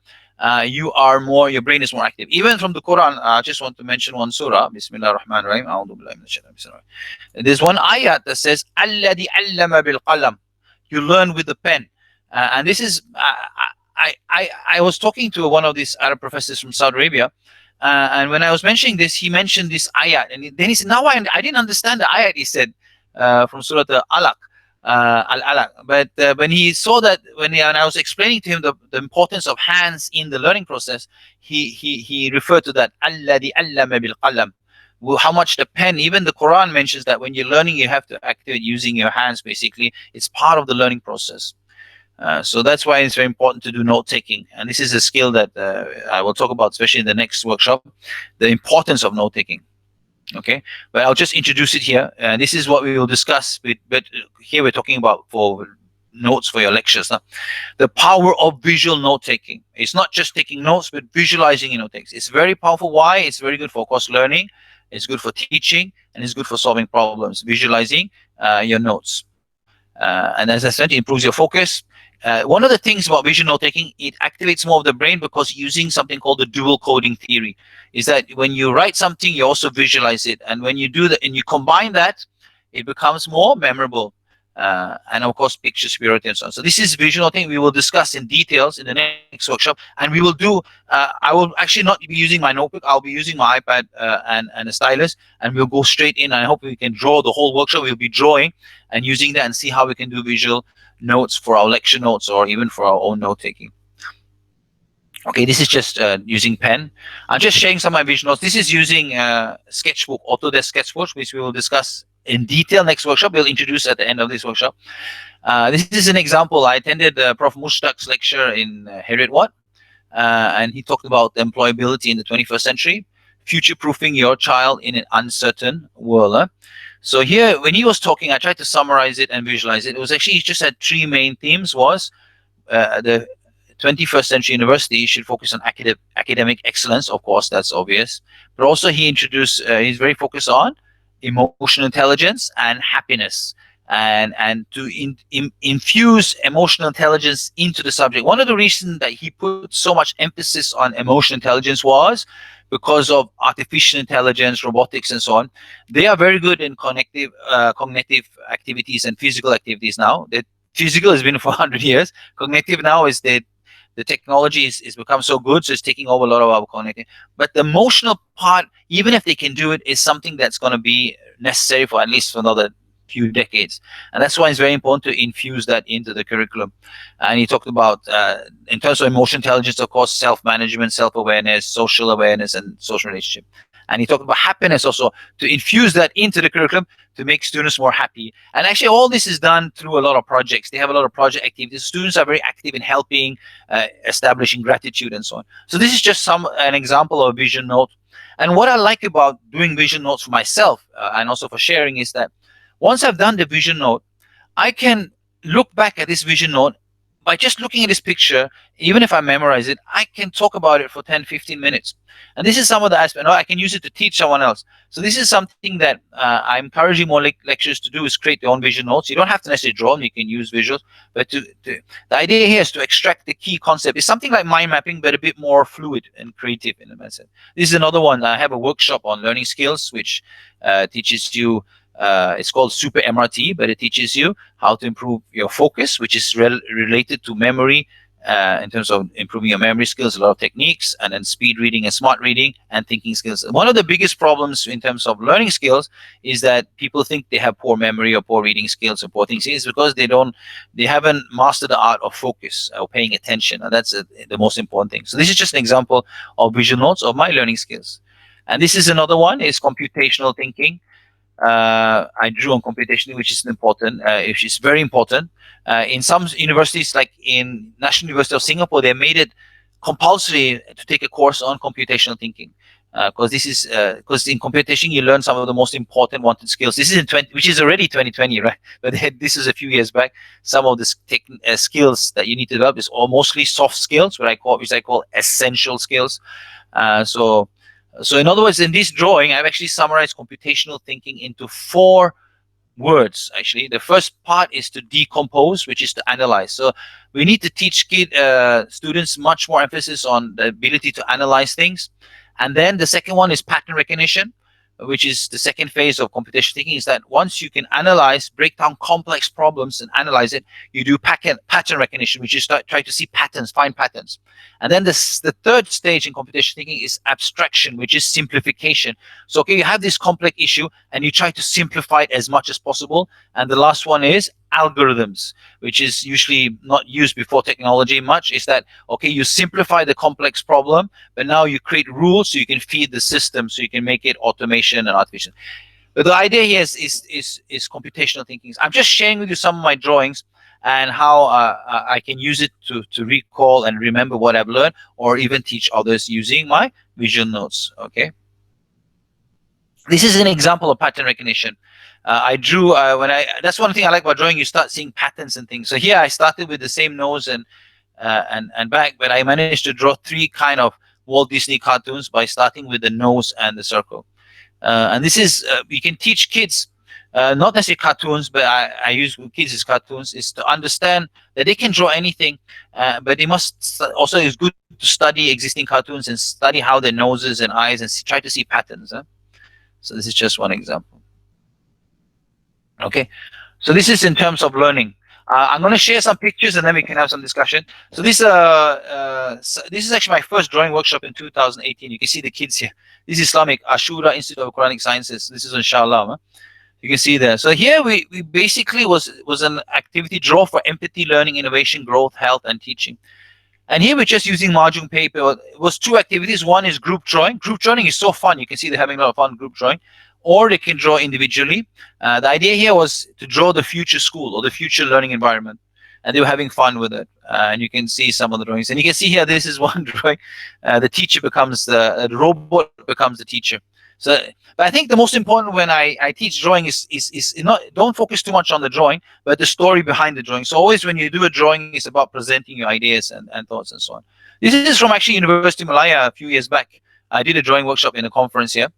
your brain is more active. Even from the Quran, I just want to mention one surah, Bismillah ar-Rahman ar-Rahim. There's one ayat that says, Alladhi allama bil qalam. You learn with the pen. And this is, I was talking to one of these Arab professors from Saudi Arabia, and when I was mentioning this, he mentioned this ayat. And then he said, now I didn't understand the ayat, he said, from Surah Al-Alaq. Al-Alaq. But when he saw that, when I was explaining to him the importance of hands in the learning process, he referred to that, Alladhi allama bil qalam. How much the pen, even the Quran mentions that when you're learning, you have to activate using your hands, basically. It's part of the learning process. So that's why it's very important to do note taking. And this is a skill that I will talk about, especially in the next workshop, the importance of note taking. Okay, but I'll just introduce it here. This is what we will discuss. But here we're talking about for notes for your lectures. Huh? The power of visual note taking. It's not just taking notes, but visualizing your note takes. It's very powerful. Why? It's very good for course learning. It's good for teaching, and it's good for solving problems. Visualizing your notes. And as I said, it improves your focus. One of the things about visual note taking, it activates more of the brain because using something called the dual coding theory, is that when you write something, you also visualize it. And when you do that and you combine that, it becomes more memorable. And of course, picture superiority and so on. So this is visual noting. We will discuss in details in the next workshop. And we will do, I will actually not be using my notebook. I'll be using my iPad and a stylus. And we'll go straight in. I hope we can draw the whole workshop. We'll be drawing and using that and see how we can do visual notes for our lecture notes or even for our own note taking. Okay, this is just using pen. I'm just sharing some of my visual notes. This is using Sketchbook, Autodesk Sketchbook, which we will discuss in detail next workshop. We'll introduce at the end of this workshop. This is an example. I attended Prof. Mushtaq's lecture in Harriet Watt, and he talked about employability in the 21st century, future-proofing your child in an uncertain world. So here, when he was talking, I tried to summarize it and visualize it. It was actually, he just had three main themes. Was the 21st century university should focus on academic excellence. Of course, that's obvious. But also he introduced, he's very focused on emotional intelligence and happiness, and to infuse emotional intelligence into the subject. One of the reasons that he put so much emphasis on emotional intelligence was because of artificial intelligence, robotics, and so on. They are very good in cognitive activities and physical activities now. The physical has been for 100 years. Cognitive now is the technology is become so good, so it's taking over a lot of our cognitive. But the emotional part, even if they can do it, is something that's going to be necessary for at least for another few decades. And that's why it's very important to infuse that into the curriculum. And he talked about, in terms of emotional intelligence, of course, self-management, self-awareness, social awareness, and social relationship. And he talked about happiness also, to infuse that into the curriculum to make students more happy. And actually, all this is done through a lot of projects. They have a lot of project activities. Students are very active in helping, establishing gratitude, and so on. So this is just an example of a vision note. And what I like about doing vision notes for myself and also for sharing is that once I've done the vision note, I can look back at this vision note by just looking at this picture, even if I memorize it, I can talk about it for 10, 15 minutes. And this is some of the aspects. I can use it to teach someone else. So this is something that I'm encouraging more lecturers to do, is create their own visual notes. You don't have to necessarily draw them, you can use visuals. But the idea here is to extract the key concept. It's something like mind mapping, but a bit more fluid and creative in a method. This is another one. I have a workshop on learning skills, which teaches you, it's called Super MRT, but it teaches you how to improve your focus, which is related to memory, in terms of improving your memory skills, a lot of techniques, and then speed reading and smart reading and thinking skills. One of the biggest problems in terms of learning skills is that people think they have poor memory or poor reading skills or poor thinking skills because they haven't mastered the art of focus or paying attention, and that's the most important thing. So this is just an example of visual notes of my learning skills. And this is another one, is computational thinking. I drew on computation, which is important, which is very important. In some universities, like in National University of Singapore, they made it compulsory to take a course on computational thinking. Because this is because in computation you learn some of the most important wanted skills. This is which is already 2020, right? But this is a few years back. Some of the skills that you need to develop is all mostly soft skills, which I call essential skills. So in other words, in this drawing, I've actually summarized computational thinking into 4 words. Actually, the first part is to decompose, which is to analyze. So we need to teach students much more emphasis on the ability to analyze things. And then the second one is pattern recognition, which is the second phase of computational thinking, is that once you can analyze, break down complex problems and analyze it, you do pattern recognition, which is try to see patterns, find patterns. And then the third stage in computational thinking is abstraction, which is simplification. So, okay, you have this complex issue and you try to simplify it as much as possible. And the last one is algorithms, which is usually not used before technology much, is that, okay, you simplify the complex problem, but now you create rules so you can feed the system, so you can make it automation and artificial. But the idea here is computational thinking. I'm just sharing with you some of my drawings and how I can use it to recall and remember what I've learned, or even teach others using my visual notes. Okay. This is an example of pattern recognition. I drew that's one thing I like about drawing. You start seeing patterns and things. So here I started with the same nose and back, but I managed to draw 3 kind of Walt Disney cartoons by starting with the nose and the circle. And this is you can teach kids, not necessarily cartoons, but I use kids as cartoons, is to understand that they can draw anything, but they must also, it's good to study existing cartoons and study how their noses and eyes and try to see patterns. So this is just one example. Okay, so this is in terms of learning. I'm going to share some pictures and then we can have some discussion. So this is actually my first drawing workshop in 2018. You can see the kids here. This is Islamic Ashura Institute of Quranic Sciences. This is inshallah. You can see there. So here we basically was an activity draw for empathy, learning, innovation, growth, health, and teaching. And here we're just using margin paper. It was 2 activities. One is group drawing. Group drawing is so fun. You can see they're having a lot of fun group drawing. Or they can draw individually. The idea here was to draw the future school or the future learning environment. And they were having fun with it. And you can see some of the drawings. And you can see here, this is one drawing. The teacher becomes the robot becomes the teacher. So, but I think the most important when I teach drawing is not, don't focus too much on the drawing, but the story behind the drawing. So always when you do a drawing, it's about presenting your ideas and thoughts and so on. This is from actually University of Malaya a few years back. I did a drawing workshop in a conference here.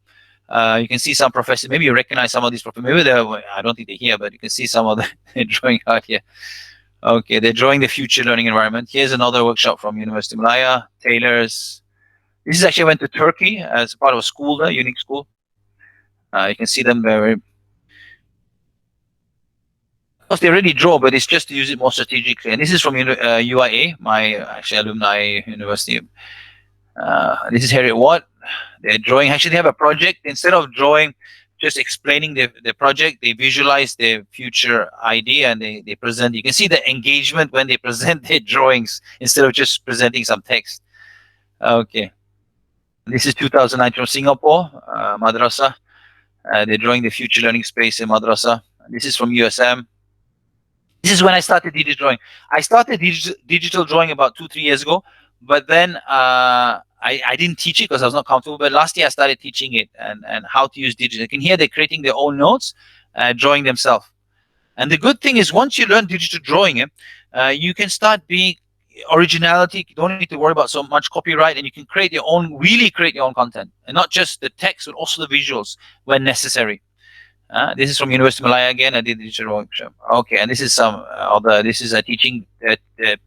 You can see some professors. Maybe you recognize some of these professors. Maybe I don't think they're here, but you can see some of the drawing out here. Okay, they're drawing the future learning environment. Here's another workshop from University of Malaya. Tailors. This is actually, I went to Turkey as part of a school there, unique school. You can see them very. Of course, they already draw, but it's just to use it more strategically. And this is from UIA, my actually alumni university. This is Harriet Watt. They're drawing. Actually, they have a project. Instead of drawing, just explaining the project, they visualize their future idea and they present. You can see the engagement when they present their drawings instead of just presenting some text. Okay. This is 2009 from Singapore, Madrasa. They're drawing the future learning space in Madrasa. This is from USM. This is when I started digital drawing. I started digital drawing about 2-3 years ago, but then I didn't teach it because I was not comfortable. But last year I started teaching it and how to use digital. You can hear they're creating their own notes, drawing themselves. And the good thing is, once you learn digital drawing, you can start being originality. You don't need to worry about so much copyright, and you can create your own, really create your own content, and not just the text, but also the visuals when necessary. This is from University of Malaya again. I did digital workshop. Okay, and this is some other. This is teaching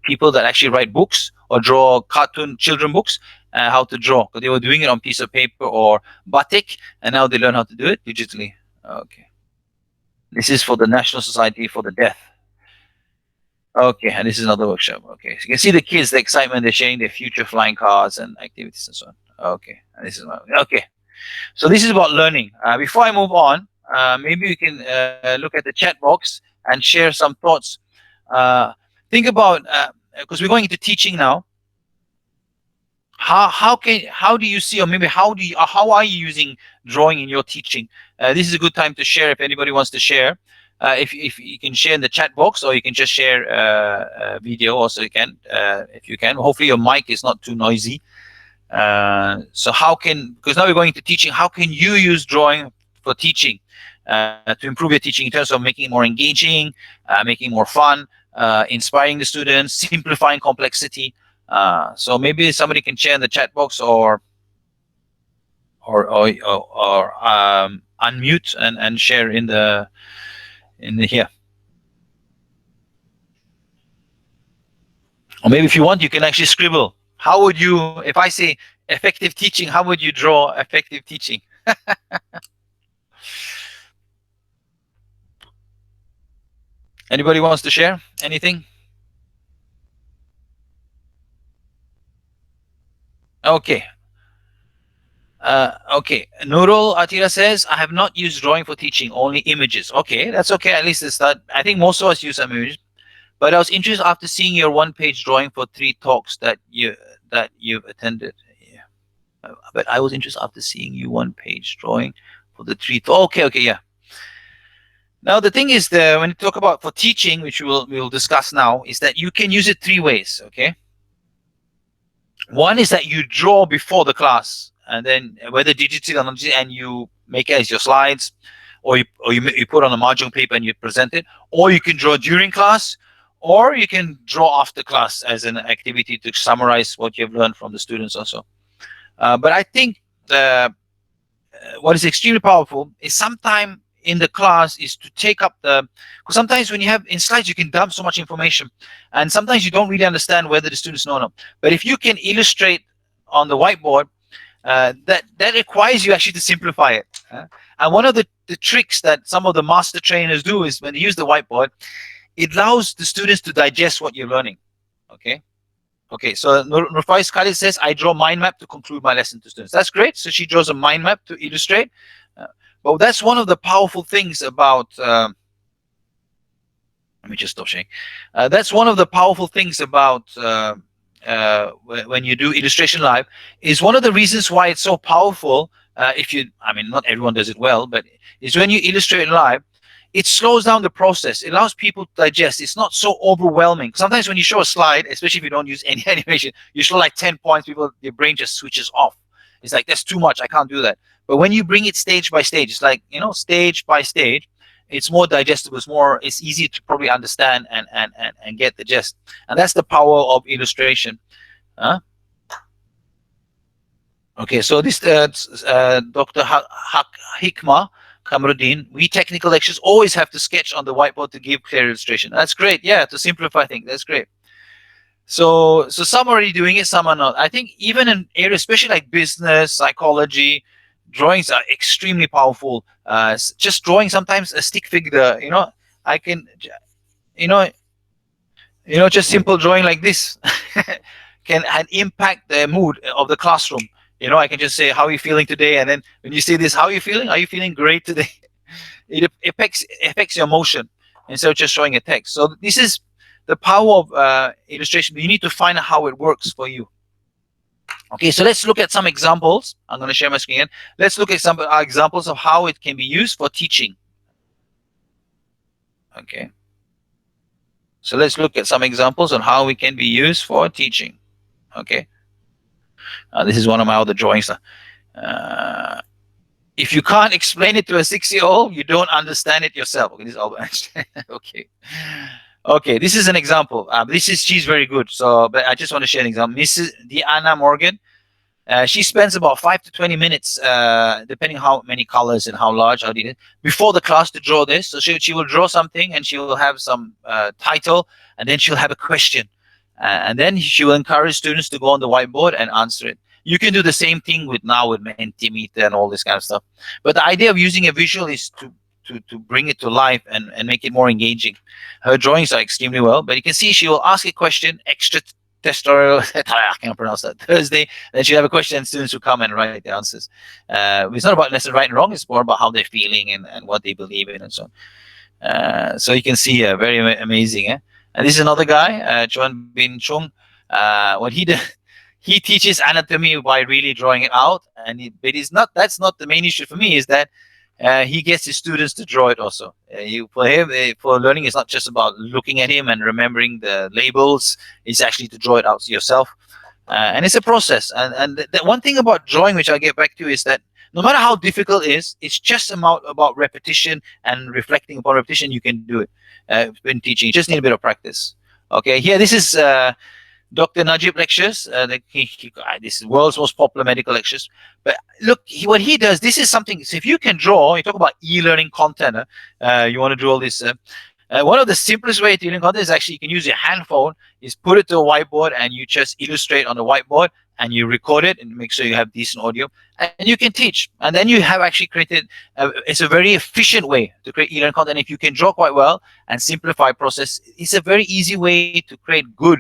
people that actually write books or draw cartoon children books how to draw, because they were doing it on piece of paper or batik, and now they learn how to do it digitally. Okay, this is for the National Society for the Deaf. Okay, and this is another workshop. Okay, so you can see the kids, the excitement, they're sharing their future flying cars and activities and so on. Okay, and this is okay. So this is about learning. Before I move on, maybe we can look at the chat box and share some thoughts. Think about, because we're going into teaching now. How do you see, or maybe how are you using drawing in your teaching? This is a good time to share if anybody wants to share. If you can share in the chat box, or you can just share video also, you can if you can. Hopefully your mic is not too noisy. So because now we're going into teaching, how can you use drawing for teaching to improve your teaching in terms of making it more engaging, making it more fun, inspiring the students, simplifying complexity? So maybe somebody can share in the chat box, or unmute and share in the here. Or maybe if you want, you can actually scribble. How would you, if I say effective teaching, how would you draw effective teaching? Anybody wants to share anything? Okay. Okay. Nurul Atira says, I have not used drawing for teaching, only images. Okay, that's okay. At least it's that. I think most of us use some images. But I was interested after seeing your one-page drawing for 3 talks that you've attended. Yeah. But I was interested after seeing you one-page drawing for the 3. Okay, yeah. Now the thing is, when you talk about for teaching, which we'll discuss now, is that you can use it 3 ways. Okay. One is that you draw before the class, and then whether digital or not, and you make it as your slides, or you put on a margin paper and you present it, or you can draw during class, or you can draw after class as an activity to summarize what you've learned from the students also. But I think what is extremely powerful is sometime in the class is to take up because sometimes when you have in slides, you can dump so much information, and sometimes you don't really understand whether the students know or not. But if you can illustrate on the whiteboard, that requires you actually to simplify it. And one of the tricks that some of the master trainers do is when they use the whiteboard, it allows the students to digest what you're learning. Okay, so Nurfaiz Khalid says, I draw mind map to conclude my lesson to students. That's great. So she draws a mind map to illustrate. But that's one of the powerful things about, let me just stop sharing. That's one of the powerful things about when you do illustration live, is one of the reasons why it's so powerful. I mean, not everyone does it well, but is when you illustrate live, it slows down the process. It allows people to digest. It's not so overwhelming. Sometimes when you show a slide, especially if you don't use any animation, you show like 10 points, their brain just switches off. It's like, that's too much. I can't do that. But when you bring it stage by stage, it's like, stage by stage, it's more digestible. It's easier to probably understand and get the gist. And that's the power of illustration. Okay, so this Dr. Hikmah Kamruddin, we technical lecturers always have to sketch on the whiteboard to give clear illustration. That's great. Yeah, to simplify things. That's great. So some are already doing it, some are not. I think even in areas, especially like business, psychology, drawings are extremely powerful. Just drawing sometimes a stick figure, I can, just simple drawing like this can impact the mood of the classroom. I can just say, how are you feeling today? And then when you say this, how are you feeling? Are you feeling great today? It affects your emotion instead of just showing a text. So this is the power of illustration. You need to find out how it works for you. Okay, so let's look at some examples. I'm going to share my screen again. Let's look at some examples of how it can be used for teaching. Okay. So let's look at some examples on how it can be used for teaching. Okay. This is one of my other drawings. if you can't explain it to a 6-year-old, you don't understand it yourself. Okay, this is Albert Einstein. Okay. Okay, this is an example. She's very good. So, but I just want to share an example. Mrs. Diana Morgan, she spends about 5 to 20 minutes, depending how many colors and how large, how detailed, before the class to draw this. So she will draw something and she will have some title, and then she'll have a question. And then she will encourage students to go on the whiteboard and answer it. You can do the same thing with Mentimeter and all this kind of stuff. But the idea of using a visual is to bring it to life and make it more engaging. Her drawings are extremely well, but you can see she will ask a question, extra tutorial, I can't pronounce that, Thursday, then she'll have a question and students will come and write the answers. It's not about necessarily right and wrong, it's more about how they're feeling and what they believe in and so on. So you can see, very amazing. And this is another guy, Chuan Bin Chung. What he did, he teaches anatomy by really drawing it out, and but it's not. That's not the main issue for me. Is that he gets his students to draw it also. For him, for learning, it's not just about looking at him and remembering the labels. It's actually to draw it out yourself, and it's a process. And the one thing about drawing, which I'll get back to, is that no matter how difficult it is, it's just about repetition and reflecting upon repetition. You can do it when teaching. You just need a bit of practice. Okay, here this is Dr. Najib lectures. This is world's most popular medical lectures. But look, what he does, this is something. So if you can draw, you talk about e-learning content. You want to do all this. One of the simplest way to learn content is actually you can use your handphone. Is put it to a whiteboard and you just illustrate on the whiteboard and you record it and make sure you have decent audio and you can teach. And then you have actually created. It's a very efficient way to create e-learning content. If you can draw quite well and simplify process, it's a very easy way to create good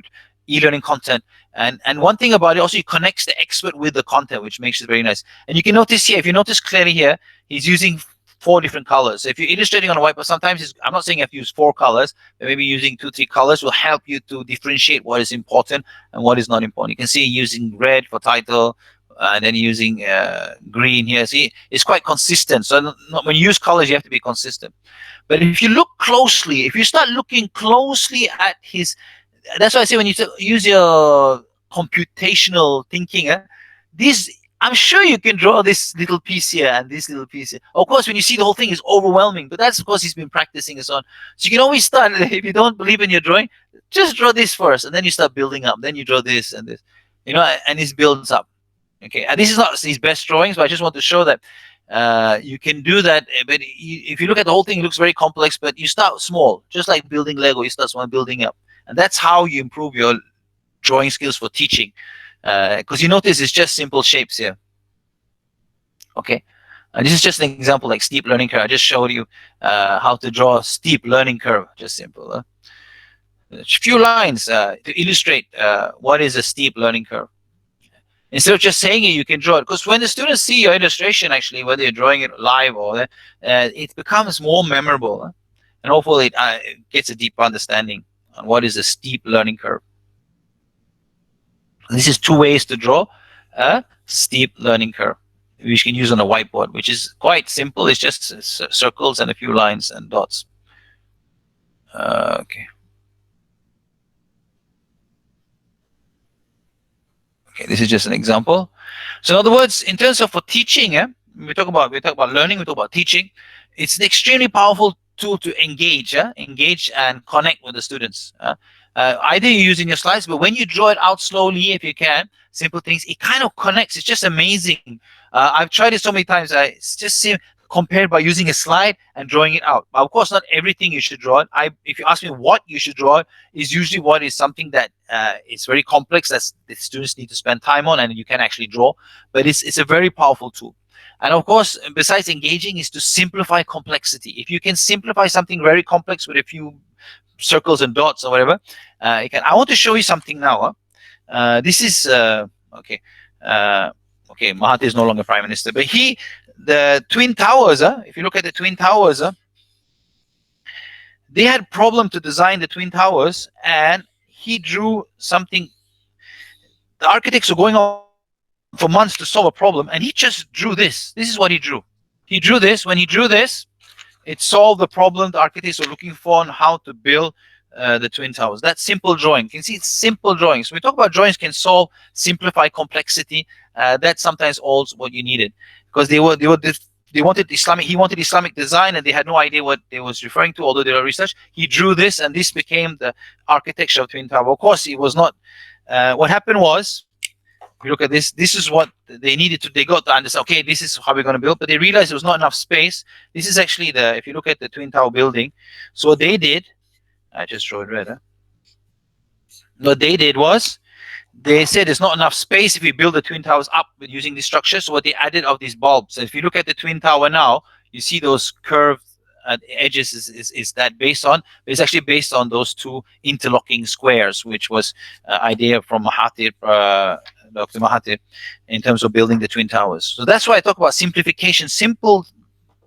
e-learning content. And one thing about it also, it connects the expert with the content, which makes it very nice. And you can notice here, if you notice clearly here, he's using 4 different colors. So if you're illustrating on a whiteboard, sometimes I'm not saying you have to use 4 colors, but maybe using 2, 3 colors will help you to differentiate what is important and what is not important. You can see using red for title, and then using green here. See, it's quite consistent. So when you use colors, you have to be consistent. But if you look closely, if you start looking closely at his, that's why I say when you use your computational thinking, I'm sure you can draw this little piece here and this little piece here. Of course, when you see the whole thing, is overwhelming, but that's because he's been practicing and so on. So you can always start, if you don't believe in your drawing, just draw this first, and then you start building up. Then you draw this and this, and it builds up. Okay, and this is not his best drawings, but I just want to show that you can do that. But if you look at the whole thing, it looks very complex, but you start small, just like building Lego. You start small, building up. And that's how you improve your drawing skills for teaching. Because you notice it's just simple shapes here. Okay. And this is just an example like steep learning curve. I just showed you how to draw a steep learning curve. Just simple. A few lines to illustrate what is a steep learning curve. Instead of just saying it, you can draw it. Because when the students see your illustration, actually, whether you're drawing it live or it becomes more memorable. And hopefully it gets a deeper understanding on what is a steep learning curve. This is 2 ways to draw a steep learning curve, which you can use on a whiteboard, which is quite simple. It's just circles and a few lines and dots. Okay. Okay, this is just an example. So in other words, in terms of for teaching, we talk about learning, we talk about teaching. It's an extremely powerful tool to engage and connect with the students. Either you use in your slides, but when you draw it out slowly, if you can, simple things, it kind of connects. It's just amazing. I've tried it so many times. It's just compared by using a slide and drawing it out. But of course, not everything you should draw. If you ask me what you should draw, is usually what is something that is very complex that the students need to spend time on, and you can actually draw. But it's a very powerful tool. And of course, besides engaging, is to simplify complexity. If you can simplify something very complex with a few circles and dots or whatever, you can. I want to show you something now. This is okay. Okay, Mahathir is no longer Prime Minister, but the Twin Towers. If you look at the Twin Towers, they had problem to design the Twin Towers, and he drew something. The architects were going on for months to solve a problem, and he just drew this. This is what he drew. He drew this. When he drew this, it solved the problem the architects were looking for on how to build the Twin Towers. That's simple drawing. You can see it's simple drawings. We talk about drawings can solve, simplify complexity. That's sometimes all what you needed, because they were He wanted Islamic design, and they had no idea what they was referring to, although they were research. He drew this, and this became the architecture of Twin Tower. Of course, it was not. What happened was, if you look at this, this is what they needed to. They got to understand. Okay, this is how we're going to build, but they realized there was not enough space. This is actually the. If you look at the Twin Tower building, so what they did, I just drew it red. Huh? What they did was, they said there's not enough space if we build the Twin Towers up with using these structures. So what they added of these bulbs. And if you look at the Twin Tower now, you see those curved edges is that based on? It's actually based on those two interlocking squares, which was idea from Mahathir, Dr. Mahathir, in terms of building the Twin Towers. So that's why I talk about simplification. Simple,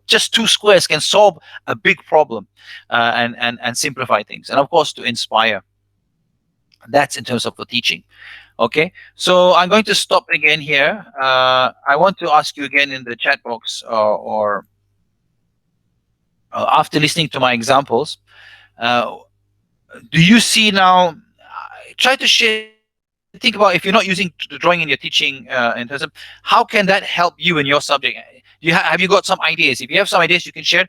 just two squares can solve a big problem and simplify things. And of course, to inspire. That's in terms of the teaching. Okay, so I'm going to stop again here. I want to ask you again in the chat box, or after listening to my examples, do you see now? Try to share. Think about, if you're not using the drawing in your teaching, in terms of how can that help you in your subject. Have you got some ideas? If you have some ideas, you can share.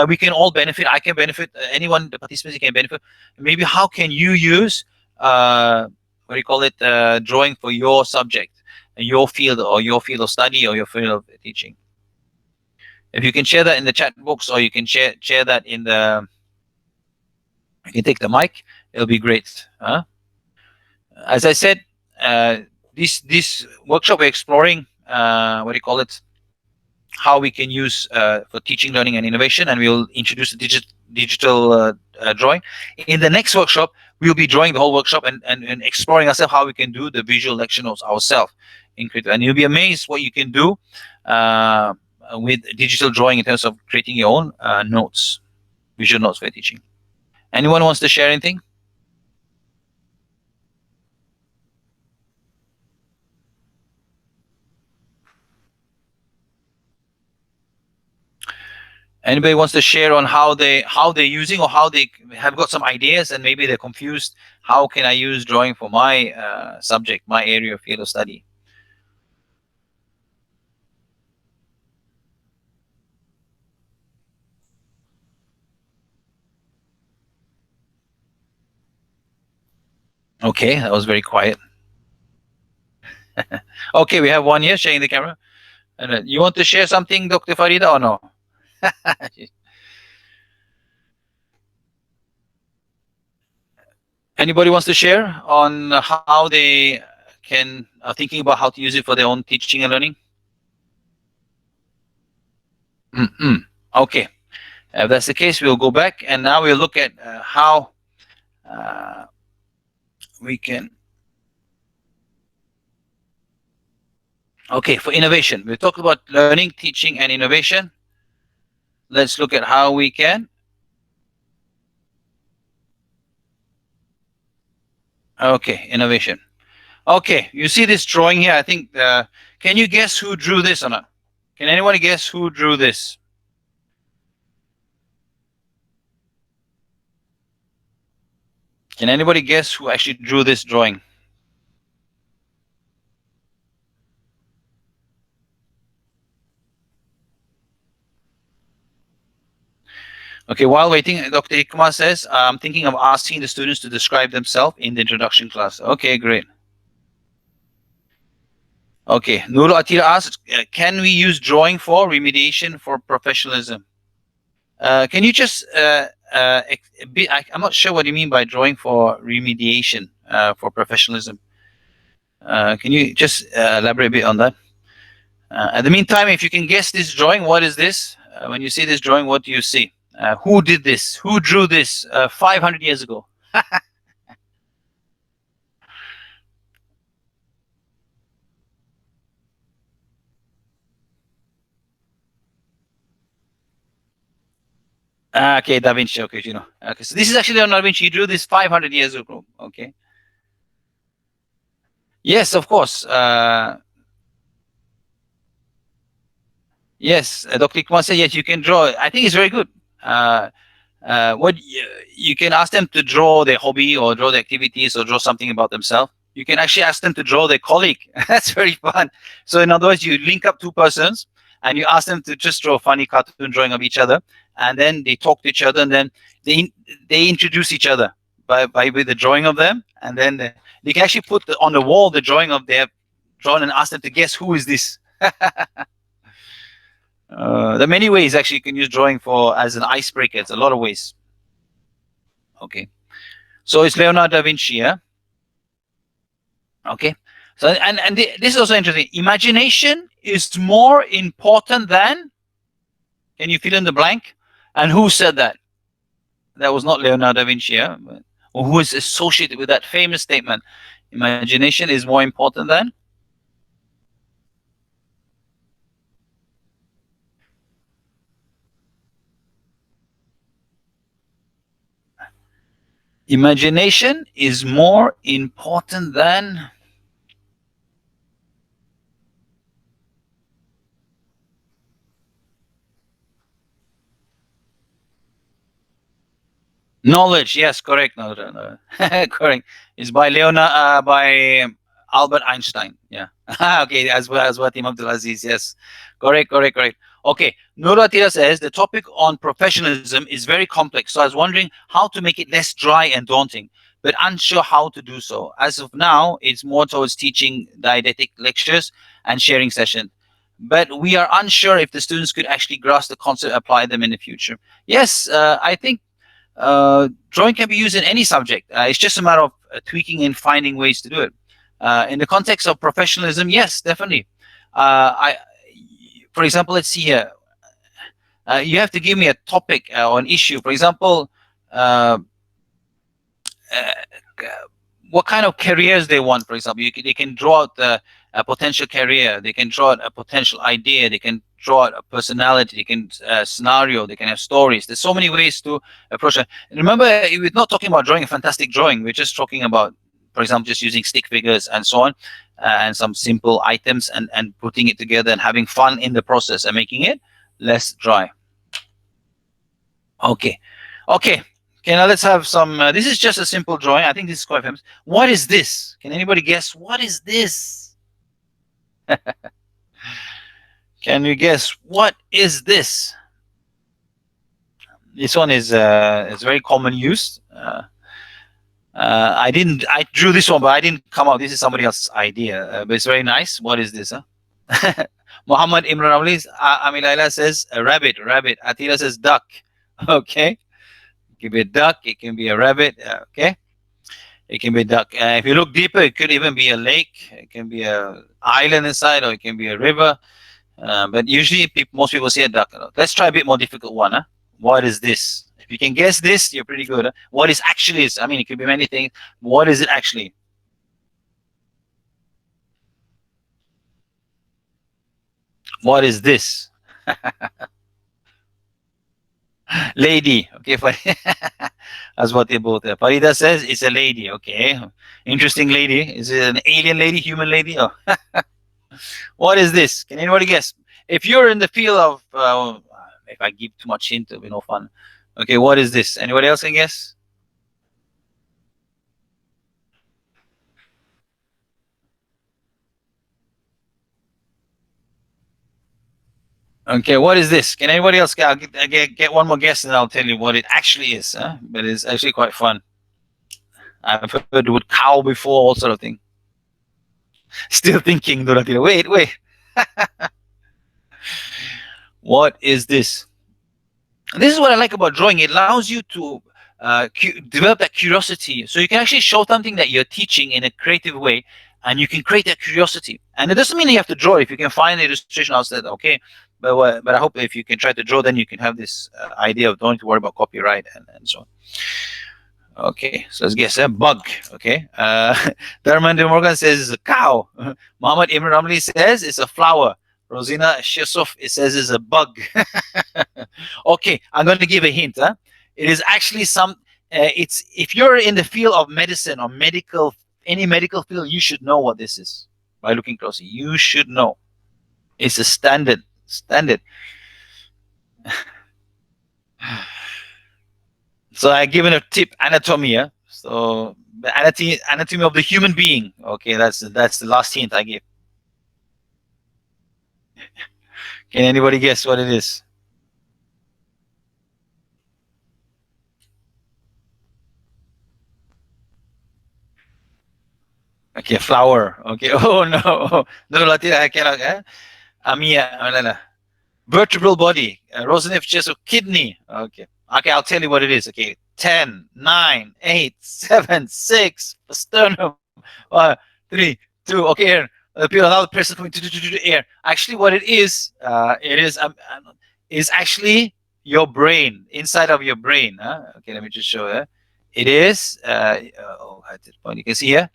We can all benefit. I can benefit. Anyone, the participants can benefit. Maybe how can you use what do you call it, drawing for your subject, your field, or your field of study, or your field of teaching? If you can share that in the chat box, or you can share that in the, you can take the mic, it'll be great. As I said, this workshop we're exploring, what do you call it, how we can use for teaching, learning, and innovation, and we'll introduce the digital drawing. In the next workshop, we'll be drawing the whole workshop and exploring ourselves how we can do the visual lecture notes ourselves in Creative. And you'll be amazed what you can do with digital drawing in terms of creating your own notes, visual notes for teaching. Anyone wants to share anything? Anybody wants to share on how they're using, or how they have got some ideas and maybe they're confused? How can I use drawing for my subject, my area of field of study? Okay, that was very quiet. Okay, we have one here sharing the camera. And you want to share something, Dr. Farida, or no? Anybody wants to share on how they are thinking about how to use it for their own teaching and learning? Okay, if that's the case, we'll go back, and now we'll look at how we can. Okay, for innovation, we talked about learning, teaching, and innovation. Let's look at how we can. Okay, innovation. Okay, you see this drawing here? I think, can you guess who drew this or not? Can anyone guess who drew this? Can anybody guess who actually drew this drawing? Okay, while waiting, Dr. Hikmah says, I'm thinking of asking the students to describe themselves in the introduction class. Okay, great. Okay, Nurul Atira asks, can we use drawing for remediation for professionalism? Can you just, I'm not sure what you mean by drawing for remediation for professionalism. Can you just elaborate a bit on that? In the meantime, if you can guess this drawing, what is this? When you see this drawing, what do you see? Who did this? Who drew this 500 years ago? Okay, Da Vinci. Okay, you know. Okay, so this is actually Da Vinci. He drew this 500 years ago. Okay. Yes, of course. Yes, Dr. Ikman said yes. You can draw. I think it's very good. What you can ask them to draw their hobby, or draw their activities, or draw something about themselves. You can actually ask them to draw their colleague. That's very fun. So in other words, you link up two persons, and you ask them to just draw a funny cartoon drawing of each other, and then they talk to each other, and then they introduce each other by with the drawing of them, and then they can actually put on the wall the drawing of their drawn and ask them to guess who is this. There are many ways actually you can use drawing for as an icebreaker. It's a lot of ways. Okay, so it's Leonardo da Vinci, yeah. Okay, so and this is also interesting. Imagination is more important than. Can you fill in the blank? And who said that? That was not Leonardo da Vinci, yeah? Or who is associated with that famous statement? Imagination is more important than. Imagination is more important than knowledge. Yes, correct. No, correct. It's by by Albert Einstein. Yeah. Okay, as well as what Imam Abdul Aziz. Yes, correct. Okay, Nur Atira says the topic on professionalism is very complex. So I was wondering how to make it less dry and daunting, but unsure how to do so. As of now, it's more towards teaching didactic lectures and sharing sessions. But we are unsure if the students could actually grasp the concept and apply them in the future. Yes, I think drawing can be used in any subject. It's just a matter of tweaking and finding ways to do it. In the context of professionalism, yes, definitely. For example, let's see here. You have to give me a topic or an issue. For example, what kind of careers they want. For example, they can draw out a potential career. They can draw out a potential idea. They can draw out a personality. They can scenario. They can have stories. There's so many ways to approach it. And remember, we're not talking about drawing a fantastic drawing. We're just talking about, for example, just using stick figures and so on, and some simple items, and putting it together and having fun in the process and making it less dry. Okay. Now let's have some. This is just a simple drawing. I think this is quite famous. What is this? Can anybody guess? What is this? Can you guess what is this? This one is very common use. I drew this one, but I didn't come up. This is somebody else's idea, but it's very nice. What is this? Muhammad Imran Amilaila says a rabbit. Atila says duck. Okay. It can be a duck. It can be a rabbit. Okay. It can be a duck. If you look deeper, it could even be a lake. It can be an island inside, or it can be a river. But usually, most people say a duck. Let's try a bit more difficult one. Huh? What is this? If you can guess this, you're pretty good. Huh? What is actually is? I mean, it could be many things. What is it actually? What is this? Lady. Okay, that's what they both are. Farida says it's a lady. Okay, interesting lady. Is it an alien lady, human lady? Oh. What is this? Can anybody guess? If you're in the field of, if I give too much hint, it'll be no fun. Okay, what is this? Anybody else can guess? Okay, what is this? Can anybody else get one more guess, and I'll tell you what it actually is. Huh? But it's actually quite fun. I've heard the word cow before, all sort of thing. Still thinking, Doratila. Wait. What is this? And this is what I like about drawing. It allows you to develop that curiosity. So you can actually show something that you're teaching in a creative way, and you can create that curiosity. And it doesn't mean you have to draw. If you can find the illustration, I'll say, okay. But I hope if you can try to draw, then you can have this idea of don't need to worry about copyright and so on. Okay, so let's guess a bug. Okay, Darman Morgan says it's a cow. Muhammad Imran Ramli says it's a flower. Rosina Shesuf, it says it's a bug. Okay, I'm going to give a hint. Huh? It is actually it's if you're in the field of medicine or any medical field, you should know what this is by looking closely. You should know. It's a standard. So I given a tip, anatomy. Yeah? So the anatomy of the human being. Okay, that's the last hint I gave. Can anybody guess what it is? Okay, flower. Okay. Oh no, no, Latina, I cannot. Amia, no, no. Vertebral body. Rosenef chest or kidney. Okay. Okay, I'll tell you what it is. Okay. 10, 9, 8, 7, 6. Sternum. 1, 3, 2. Okay, here. Another person coming to air. Actually, what it is actually your brain, inside of your brain. Okay, let me just show you. It is. You can see here.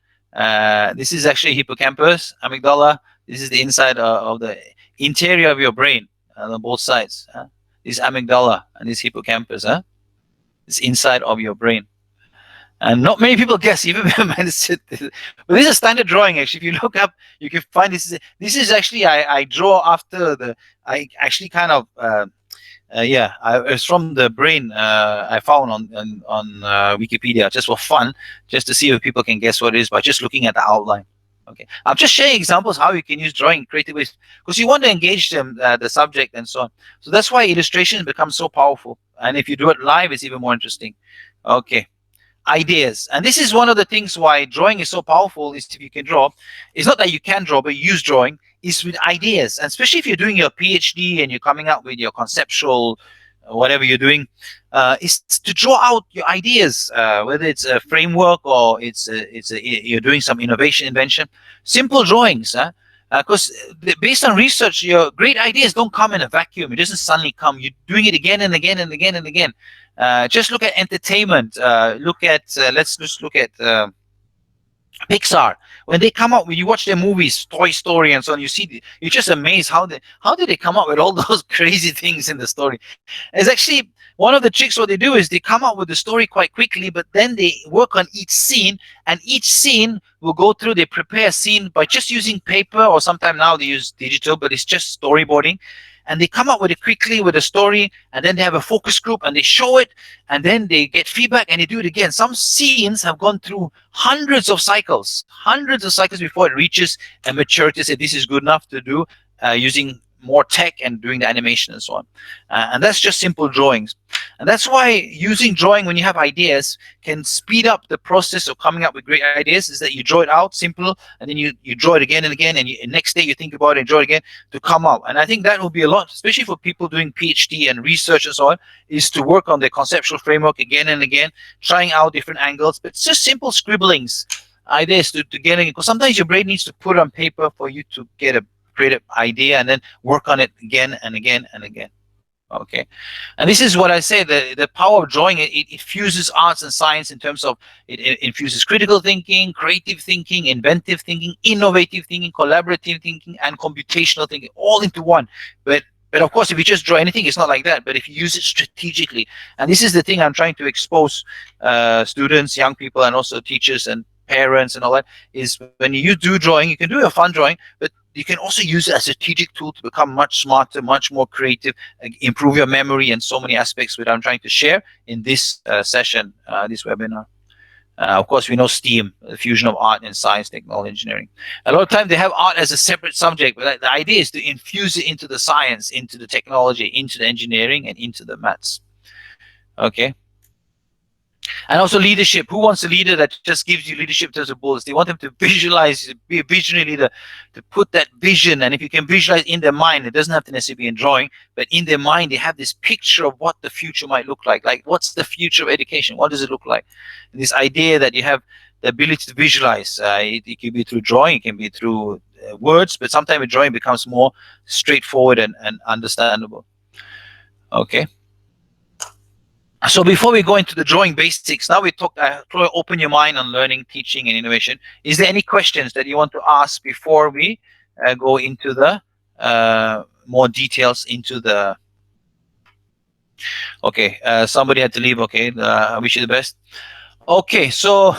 This is actually hippocampus, amygdala. This is the inside of the interior of your brain on both sides. This amygdala and this hippocampus. It's inside of your brain. And not many people guess, even but this is a standard drawing. Actually, if you look up, you can find this. This is actually I draw after the. I actually kind of it's from the brain I found on Wikipedia just for fun, just to see if people can guess what it is by just looking at the outline. Okay, I'm just sharing examples how you can use drawing in creative ways because you want to engage them, the subject, and so on. So that's why illustration becomes so powerful. And if you do it live, it's even more interesting. Okay. Ideas, and this is one of the things why drawing is so powerful. Is if you can draw, it's not that you can draw, but use drawing is with ideas, and especially if you're doing your PhD and you're coming out with your conceptual whatever you're doing, is to draw out your ideas, whether it's a framework or you're doing some invention. Simple drawings, because based on research, your great ideas don't come in a vacuum. It doesn't suddenly come. You're doing it again and again and again and again. Just look at entertainment. Let's just look at Pixar. When they come up, when you watch their movies, Toy Story and so on, you're just amazed how did they come up with all those crazy things in the story. It's actually one of the tricks. What they do is they come up with the story quite quickly, but then they work on each scene, and each scene will go through. They prepare a scene by just using paper, or sometimes now they use digital, but it's just storyboarding. And they come up with it quickly with a story, and then they have a focus group and they show it, and then they get feedback and they do it again. Some scenes have gone through hundreds of cycles before it reaches a maturity. Say this is good enough to do using more tech and doing the animation and so on. And that's just simple drawings. And that's why using drawing when you have ideas can speed up the process of coming up with great ideas, is that you draw it out simple, and then you draw it again and again, and next day you think about it and draw it again to come out. And I think that will be a lot, especially for people doing PhD and research and so on, is to work on the conceptual framework again and again, trying out different angles. But it's just simple scribblings, ideas to get in, because sometimes your brain needs to put it on paper for you to get a creative idea and then work on it again and again and again. Okay, and this is what I say, the power of drawing. It fuses arts and science in terms of it infuses critical thinking, creative thinking, inventive thinking, innovative thinking, collaborative thinking, and computational thinking all into one. But of course, if you just draw anything, it's not like that. But if you use it strategically, and this is the thing I'm trying to expose students, young people, and also teachers and parents and all that, is when you do drawing, you can do a fun drawing, but you can also use it as a strategic tool to become much smarter, much more creative, improve your memory, and so many aspects that I'm trying to share in this session, this webinar. Of course, we know STEAM, the fusion of art and science, technology, engineering. A lot of times they have art as a separate subject, but the idea is to infuse it into the science, into the technology, into the engineering, and into the maths. Okay. And also leadership. Who wants a leader that just gives you leadership to the bullets? They want them to visualize, be a visionary leader, to put that vision. And if you can visualize in their mind, it doesn't have to necessarily be in drawing, but in their mind, they have this picture of what the future might look like. Like, what's the future of education? What does it look like? And this idea that you have the ability to visualize. It can be through drawing, it can be through words, but sometimes drawing becomes more straightforward and understandable. Okay. So before we go into the drawing basics, now we talk. Open your mind on learning, teaching, and innovation. Is there any questions that you want to ask before we go into the more details into the? Okay, somebody had to leave. Okay, I wish you the best. Okay, so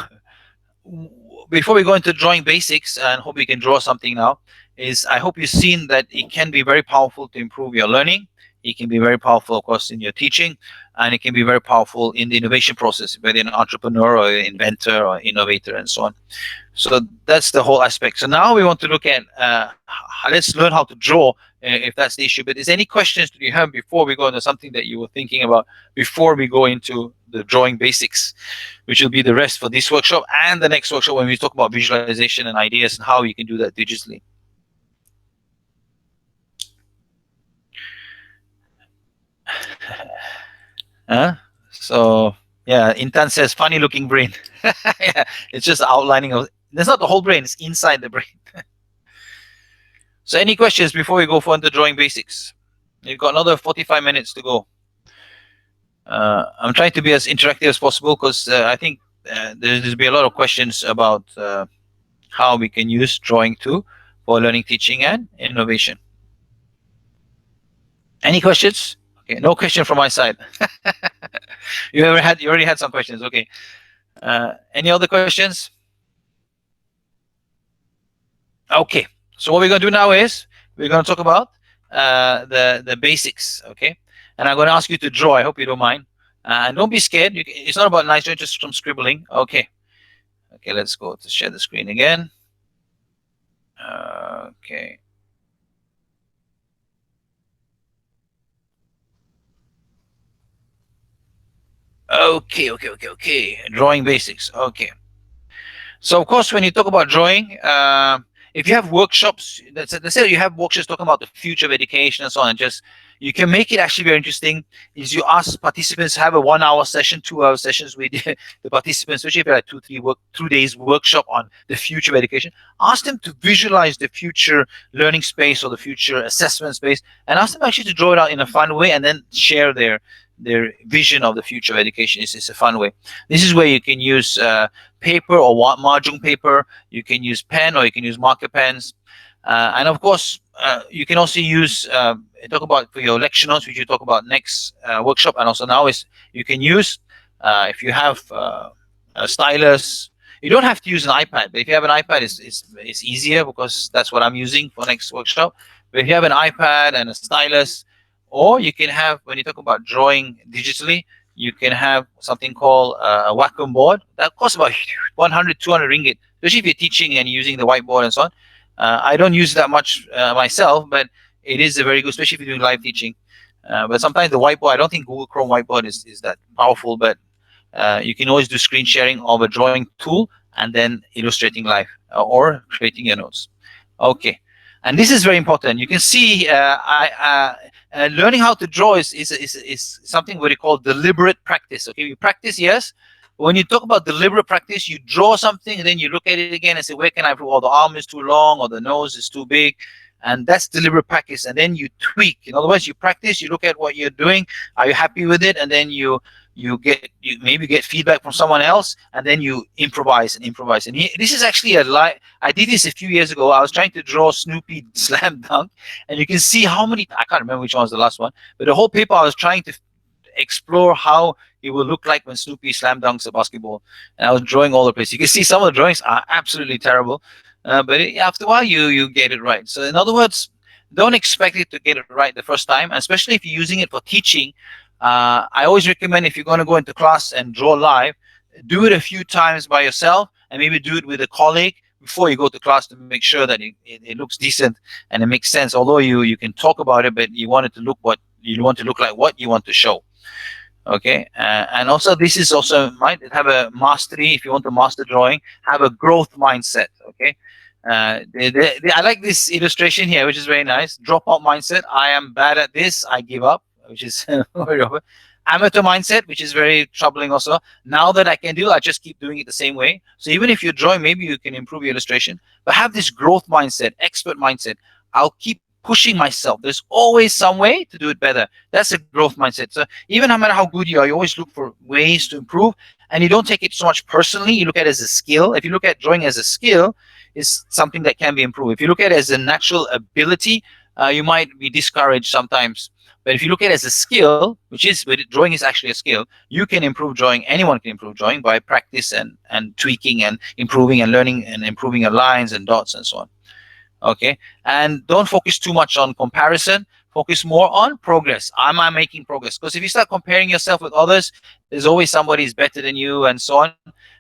before we go into drawing basics, and hope you can draw something now, I hope you've seen that it can be very powerful to improve your learning. It can be very powerful, of course, in your teaching, and it can be very powerful in the innovation process, whether you're an entrepreneur or an inventor or innovator and so on. So that's the whole aspect. So now we want to look at let's learn how to draw, if that's the issue. But is any questions that you have before we go into something that you were thinking about before we go into the drawing basics, which will be the rest for this workshop and the next workshop when we talk about visualization and ideas and how you can do that digitally. So yeah, Intan says funny looking brain. Yeah, it's just outlining of. That's not the whole brain; it's inside the brain. So any questions before we go for the drawing basics? You've got another 45 minutes to go. I'm trying to be as interactive as possible because I think there's be a lot of questions about how we can use drawing too for learning, teaching, and innovation. Any questions? Okay, no question from my side. You already had some questions. Okay. Any other questions? Okay. So what we're going to do now is we're going to talk about the basics. Okay. And I'm going to ask you to draw. I hope you don't mind. And don't be scared. It's not about nice drawing, just some scribbling. Okay. Okay. Let's go to share the screen again. Okay. Okay. Drawing basics. Okay. So of course, when you talk about drawing, if you have workshops, let's say you have workshops talking about the future of education and so on, and just you can make it actually very interesting. Is you ask participants, have a 1 hour session, 2 hour sessions with the participants, especially if you have 2 days workshop on the future of education. Ask them to visualize the future learning space or the future assessment space, and ask them actually to draw it out in a fun way, and then share their vision of the future of education. Is a fun way. This is where you can use paper or margin paper. You can use pen or you can use marker pens, and of course you can also use talk about for your lecture notes, which you talk about next workshop. And also now is you can use if you have a stylus. You don't have to use an iPad, but if you have an iPad, it's easier because that's what I'm using for next workshop. But if you have an iPad and a stylus, or you can have, when you talk about drawing digitally, you can have something called a Wacom board. That costs about 100, 200 ringgit, especially if you're teaching and using the whiteboard and so on. I don't use that much myself, but it is a very good, especially if you're doing live teaching. But sometimes the whiteboard, I don't think Google Chrome whiteboard is that powerful, but you can always do screen sharing of a drawing tool and then illustrating live or creating your notes. Okay. And this is very important. You can see learning how to draw is something what we call deliberate practice. Okay, you practice, yes. When you talk about deliberate practice, you draw something and then you look at it again and say, where can I improve? Or the arm is too long, or the nose is too big. And that's deliberate practice. And then you tweak. In other words, you practice, you look at what you're doing. Are you happy with it? And then you maybe get feedback from someone else, and then you improvise. And this is actually I did this a few years ago. I was trying to draw Snoopy slam dunk, and you can see how many, I can't remember which one was the last one, but the whole paper I was trying to explore how it will look like when Snoopy slam dunks a basketball, and I was drawing all the places. You can see some of the drawings are absolutely terrible, but after a while you get it right. So in other words, don't expect it to get it right the first time, especially if you're using it for teaching. I always recommend, if you're going to go into class and draw live, do it a few times by yourself, and maybe do it with a colleague before you go to class to make sure that it looks decent and it makes sense. Although you can talk about it, but you want it to look like what you want to show. Okay, and also this is also might have a mastery. If you want to master drawing, have a growth mindset. Okay. I like this illustration here, which is very nice. Dropout mindset. I am bad at this. I give up, which is very often. Amateur mindset, which is very troubling also. Now that I can do, I just keep doing it the same way. So even if you're drawing, maybe you can improve your illustration, but have this growth mindset, expert mindset. I'll keep pushing myself. There's always some way to do it better. That's a growth mindset. So even no matter how good you are, you always look for ways to improve, and you don't take it so much personally. You look at it as a skill. If you look at drawing as a skill, it's something that can be improved. If you look at it as a natural ability, you might be discouraged sometimes. But if you look at it as a skill, which is, drawing is actually a skill, you can improve drawing. Anyone can improve drawing by practice and tweaking and improving and learning and improving your lines and dots and so on. Okay, and don't focus too much on comparison. Focus more on progress. Am I making progress? Because if you start comparing yourself with others, there's always somebody who's better than you and so on.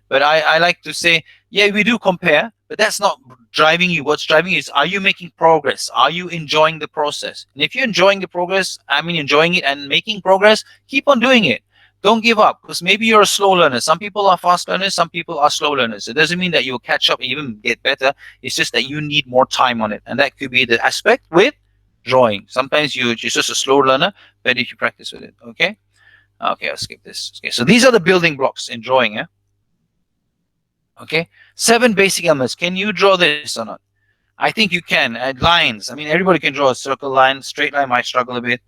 But I like to say, yeah, we do compare, but that's not driving you. What's driving you is, are you making progress? Are you enjoying the process? And if you're enjoying the progress, I mean, enjoying it and making progress, keep on doing it. Don't give up, because maybe you're a slow learner. Some people are fast learners, some people are slow learners. It doesn't mean that you'll catch up and even get better. It's just that you need more time on it. And that could be the aspect with drawing. Sometimes you're just a slow learner, but if you practice with it, okay? Okay, I'll skip this. Okay, so these are the building blocks in drawing, yeah? Okay, 7 basic elements. Can you draw this or not? I think you can. Lines. I mean, everybody can draw a circle line. Straight line might struggle a bit.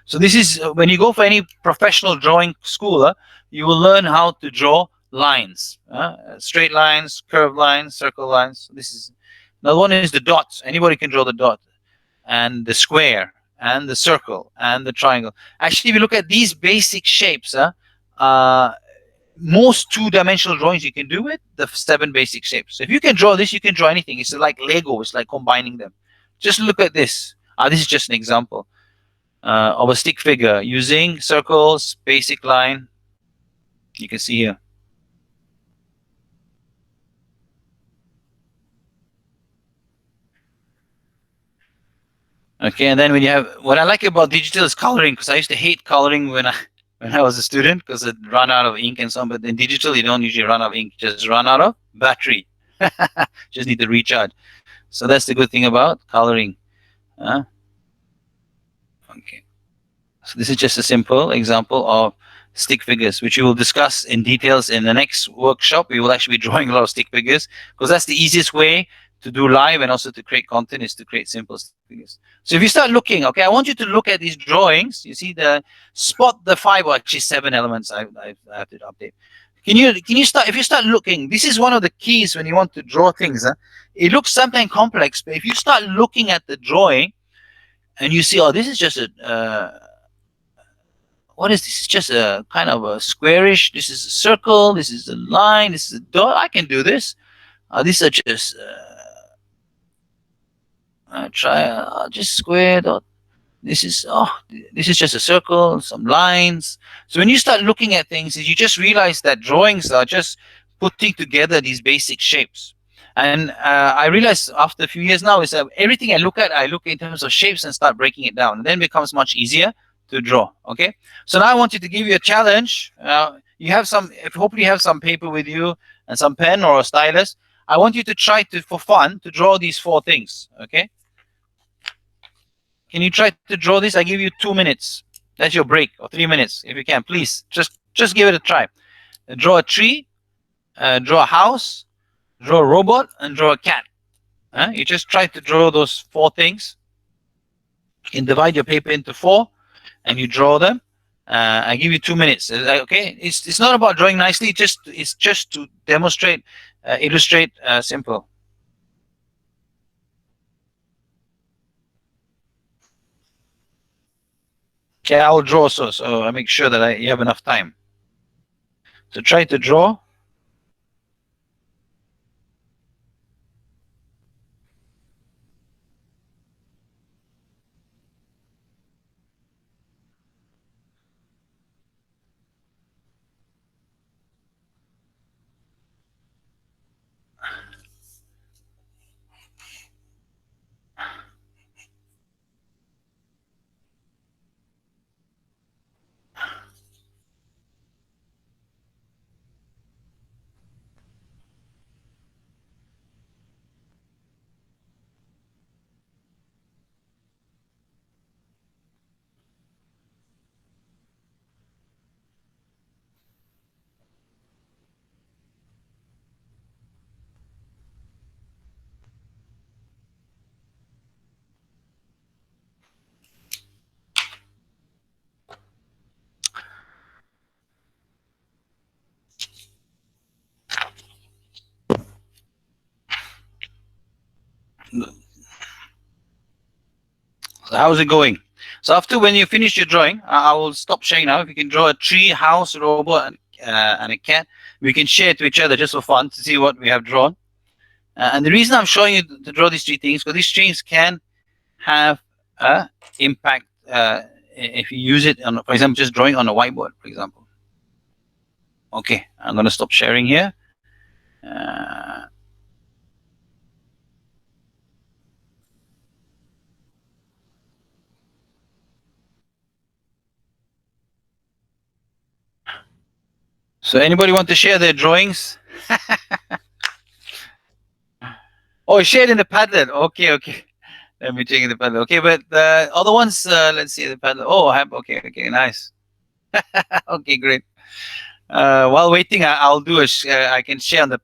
So this is when you go for any professional drawing school, you will learn how to draw lines, straight lines, curved lines, circle lines. This is another one is the dots. Anybody can draw the dot, and the square, and the circle, and the triangle. Actually, if you look at these basic shapes, most two-dimensional drawings you can do with the 7 basic shapes. So if you can draw this, you can draw anything. It's like Lego. It's like combining them. Just look at this. This is just an example of a stick figure using circles, basic line. You can see here. Okay, and then when you have, what I like about digital is coloring, because I used to hate coloring when I was a student, because it ran out of ink and so on. But in digital, you don't usually run out of ink, just run out of battery. Just need to recharge. So that's the good thing about coloring. Okay. So this is just a simple example of stick figures, which we will discuss in details in the next workshop. We will actually be drawing a lot of stick figures, because that's the easiest way to do live and also to create content, is to create simple stick figures. So if you start looking, okay, I want you to look at these drawings. You see spot the 5 or actually 7 elements I have to update. Can you start, if you start looking, this is one of the keys when you want to draw things. It looks sometimes complex, but if you start looking at the drawing and you see, oh, this is just what is this? It's just a kind of a squarish. This is a circle. This is a line. This is a dot. I can do this. These are just just square dot. This is just a circle, some lines. So when you start looking at things, you just realize that drawings are just putting together these basic shapes. And I realize after a few years now is that everything I look in terms of shapes and start breaking it down. And then it becomes much easier to draw. Okay. So now I wanted to give you a challenge. You have hopefully you have some paper with you and some pen or a stylus. I want you to try to, for fun, to draw these 4 things. Okay. Can you try to draw this? I give you 2 minutes. That's your break, or 3 minutes if you can. Please just give it a try. Draw a tree, draw a house, draw a robot, and draw a cat. You just try to draw those 4 things. You can divide your paper into 4, and you draw them. I give you 2 minutes. Okay, it's not about drawing nicely. It's just to demonstrate, illustrate, simple. Okay, I'll draw so I make sure that you have enough time. So try to draw. So how's it going? So after when you finish your drawing, I will stop sharing now. If you can draw a tree, house, robot, and a cat, we can share it to each other just for fun to see what we have drawn. And the reason I'm showing you to draw these 3 things, because these things can have impact if you use it on, for example, just drawing on a whiteboard, for example. Okay, I'm going to stop sharing here. So anybody want to share their drawings? Oh, shared in the Padlet. Okay, okay. Let me check in the Padlet. Okay, but the other ones, let's see the Padlet. Oh, I have, okay, okay, nice. Okay, great. While waiting, I'll do I can share on the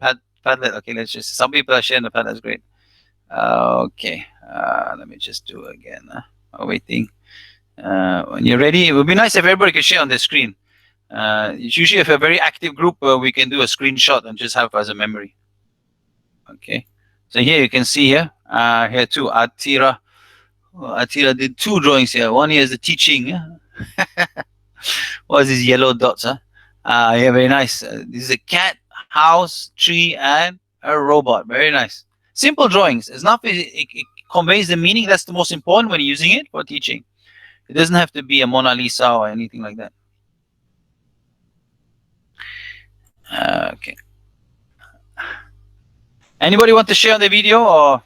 Padlet. Okay, let's just, some people are sharing the Padlet. That's great. Okay, let me just do it again. While waiting. When you're ready, it would be nice if everybody could share on the screen. Usually, if a very active group, we can do a screenshot and just have as a memory. Okay, so here you can see here too, Atira. Atira did 2 drawings here. One here is the teaching. What is these yellow dots? Yeah, very nice. This is a cat, house, tree, and a robot. Very nice. Simple drawings. It's not. It conveys the meaning. That's the most important when you're using it for teaching. It doesn't have to be a Mona Lisa or anything like that. Okay. Anybody want to share the video, or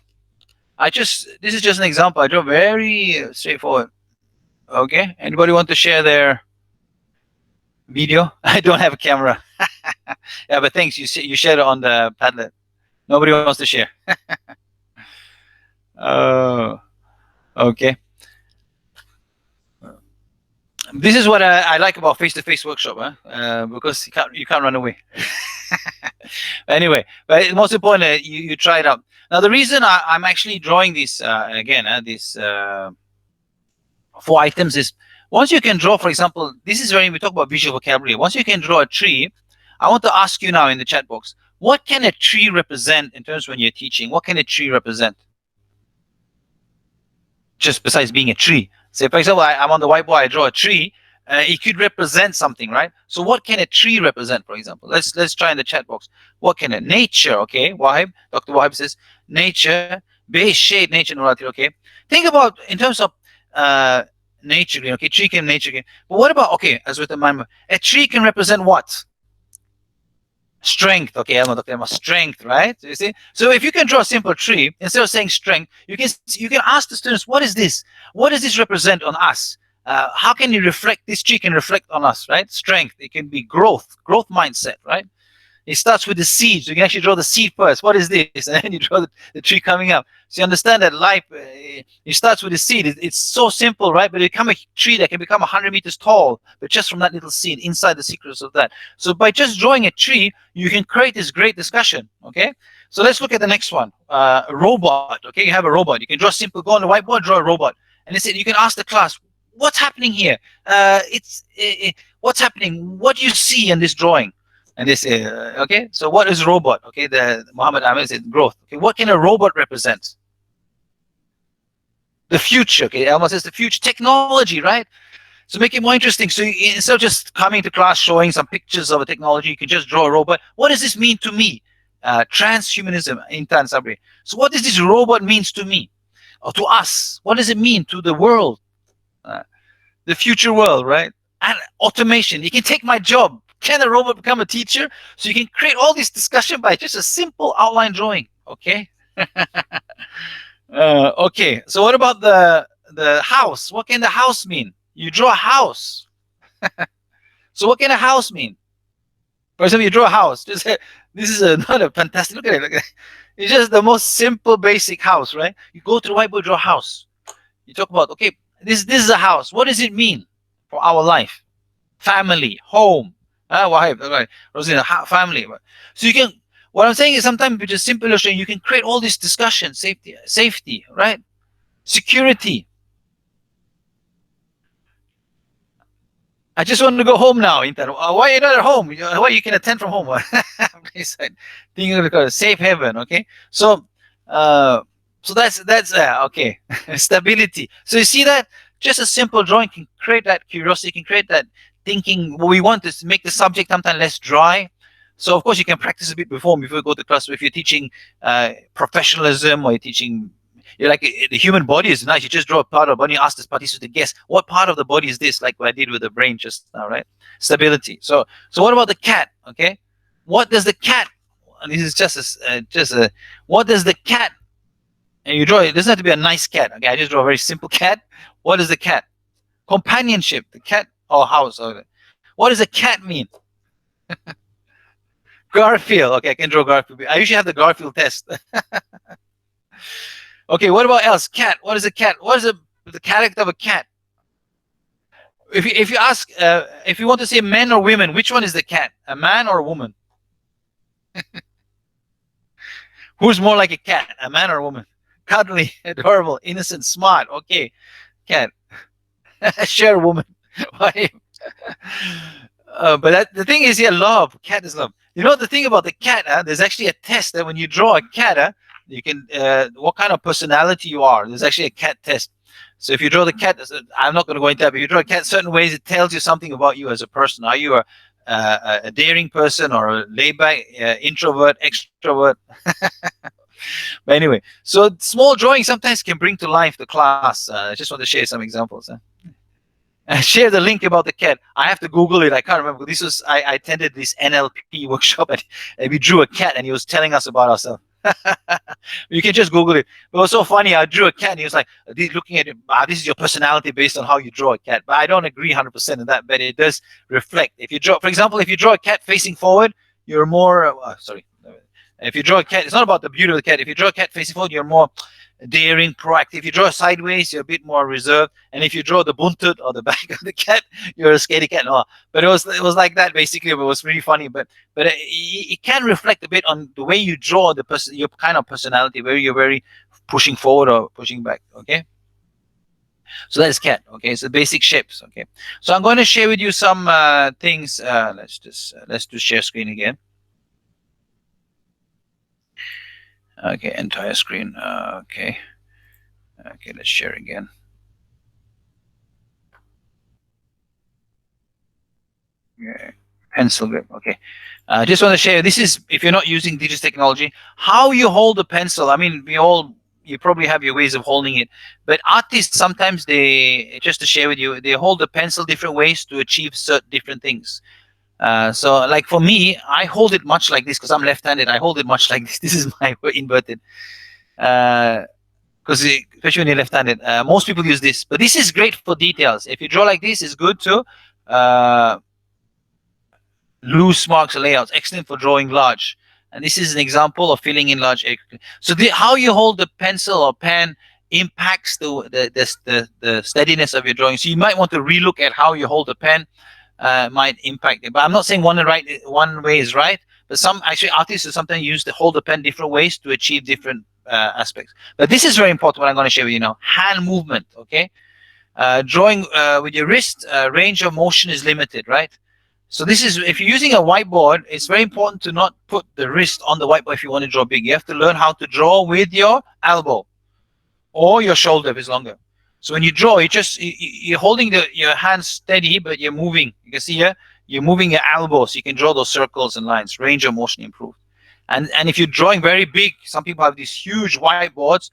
this is just an example. I draw very straightforward. Okay. Anybody want to share their video? I don't have a camera. Yeah, but thanks. You shared it on the Padlet. Nobody wants to share. Okay. This is what I like about face-to-face workshop, because you can't run away. Anyway, but most important, you try it out. Now, the reason I'm actually drawing this again, these 4 items is, once you can draw, for example, this is when we talk about visual vocabulary. Once you can draw a tree, I want to ask you now in the chat box, what can a tree represent in terms when you're teaching? What can a tree represent? Just besides being a tree. Say, for example, I'm on the whiteboard, I draw a tree. It could represent something, right? So what can a tree represent, for example? Let's try in the chat box. What can nature, okay? Wahib, Dr. Wahib says, nature, base, shade, nature, okay? Think about in terms of nature, okay? Tree can, nature can. But what about, okay, as with the mind, a tree can represent what? Strength, okay? I'm talking about strength, right? You see? So if you can draw a simple tree, instead of saying strength, you can ask the students, what is this? What does this represent on us? How can you reflect, this tree can reflect on us, right? Strength, it can be growth mindset, right? It starts with the seed. So you can actually draw the seed first. What is this? And then you draw the tree coming up. So you understand that life, it starts with the seed. It's so simple, right? But it become a tree that can become 100 meters tall, but just from that little seed, inside the secrets of that. So by just drawing a tree, you can create this great discussion, okay? So let's look at the next one. A robot, okay? You have a robot. You can draw simple, go on the whiteboard, draw a robot. And you can ask the class, what's happening here? What's happening? What do you see in this drawing? And they say, okay, so what is robot? Okay, the Muhammad Ahmed said growth. Okay, what can a robot represent? The future. Okay, Elma says the future, technology, right? So make it more interesting. So instead of just coming to class showing some pictures of a technology, you can just draw a robot. What does this mean to me? Transhumanism, intan sabri. So what does this robot means to me, or to us? What does it mean to the world, the future world, right? And automation. You can take my job. Can a robot become a teacher? So you can create all this discussion by just a simple outline drawing. Okay. Okay. So what about the house? What can the house mean? You draw a house. So what can a house mean? For example, you draw a house. This is not a fantastic. Look at it. Look at it. It's just the most simple, basic house, right? You go to the whiteboard, draw a house. You talk about, okay, this is a house. What does it mean for our life? Family, home. Right. Family. So you can, what I'm saying is sometimes with just simple illustration, you can create all this discussion, safety, right? Security. I just want to go home now. Why are you not at home? Why you can attend from home? Thinking of a safe haven. Okay. So that's okay. Stability. So you see that just a simple drawing can create that curiosity, can create that thinking. What we want is to make the subject sometimes less dry. So of course you can practice a bit before you go to class. So if you're teaching professionalism or you're teaching, You're like, the human body is nice. You just draw a part of the body, you ask this participant to guess what part of the body is this, like what I did with the brain just now, right? Stability. So what about the cat? Okay, what does the cat? And this is just a what does the cat? And you draw it. Doesn't have to be a nice cat. Okay, I just draw a very simple cat. What is the cat? Companionship. The cat or house. Okay. What does a cat mean? Garfield. Okay, I can draw Garfield. I usually have the Garfield test. Okay, what about else? Cat. What is a cat? What is the character of a cat? If you ask, if you want to say men or women, which one is the cat? A man or a woman? Who's more like a cat? A man or a woman? Cuddly, adorable, innocent, smart. Okay, cat. Share woman. Why? But the thing is here, love. Cat is love. You know the thing about the cat? There's actually a test that when you draw a cat, you can what kind of personality you are. There's actually a cat test. So if you draw the cat, I'm not going to go into that. But if you draw a cat certain ways, it tells you something about you as a person. Are you a daring person or a laid-back introvert, extrovert? But anyway, so small drawing sometimes can bring to life the class. I just want to share some examples. Share the link about the cat. I have to Google it. I can't remember. This was I attended this NLP workshop and we drew a cat and he was telling us about ourselves. You can just Google it. But it was so funny. I drew a cat and he was like, looking at it, this is your personality based on how you draw a cat. But I don't agree 100% in that, but it does reflect. If you draw, for example, if you draw a cat facing forward, you're more, sorry. If you draw a cat, it's not about the beauty of the cat. If you draw a cat facing forward, you're more daring, proactive. If you draw sideways, you're a bit more reserved. And if you draw the buntut or the back of the cat, you're a scaredy cat. No, but it was like that basically. But it was really funny. But it can reflect a bit on the way you draw the person, your kind of personality, where you're very pushing forward or pushing back. Okay. So that's cat. Okay, so basic shapes. Okay. So I'm going to share with you some things. Let's do share screen again. Okay, entire screen. Okay, let's share again. Yeah. Pencil grip. Okay, just want to share. This is if you're not using digital technology, how you hold a pencil. I mean, you probably have your ways of holding it, but artists sometimes just to share with you, they hold the pencil different ways to achieve certain different things. So like for me, I hold it much like this because I'm left-handed. I hold it much like this. This is my inverted. Because especially when you're left-handed, most people use this. But this is great for details. If you draw like this, it's good to loose marks or layouts. Excellent for drawing large. And this is an example of filling in large. So how you hold the pencil or pen impacts the steadiness of your drawing. So you might want to relook at how you hold the pen. Might impact it, but I'm not saying one way is right. But some actually artists sometimes use the hold the pen different ways to achieve different aspects. But this is very important. What I'm going to share with you now: hand movement. Okay, drawing with your wrist, range of motion is limited, right? So this is if you're using a whiteboard, it's very important to not put the wrist on the whiteboard if you want to draw big. You have to learn how to draw with your elbow or your shoulder if it's longer. So when you draw, you're holding your hands steady, but you're moving. You can see here, you're moving your elbows. So you can draw those circles and lines. Range of motion improved. And if you're drawing very big, some people have these huge whiteboards.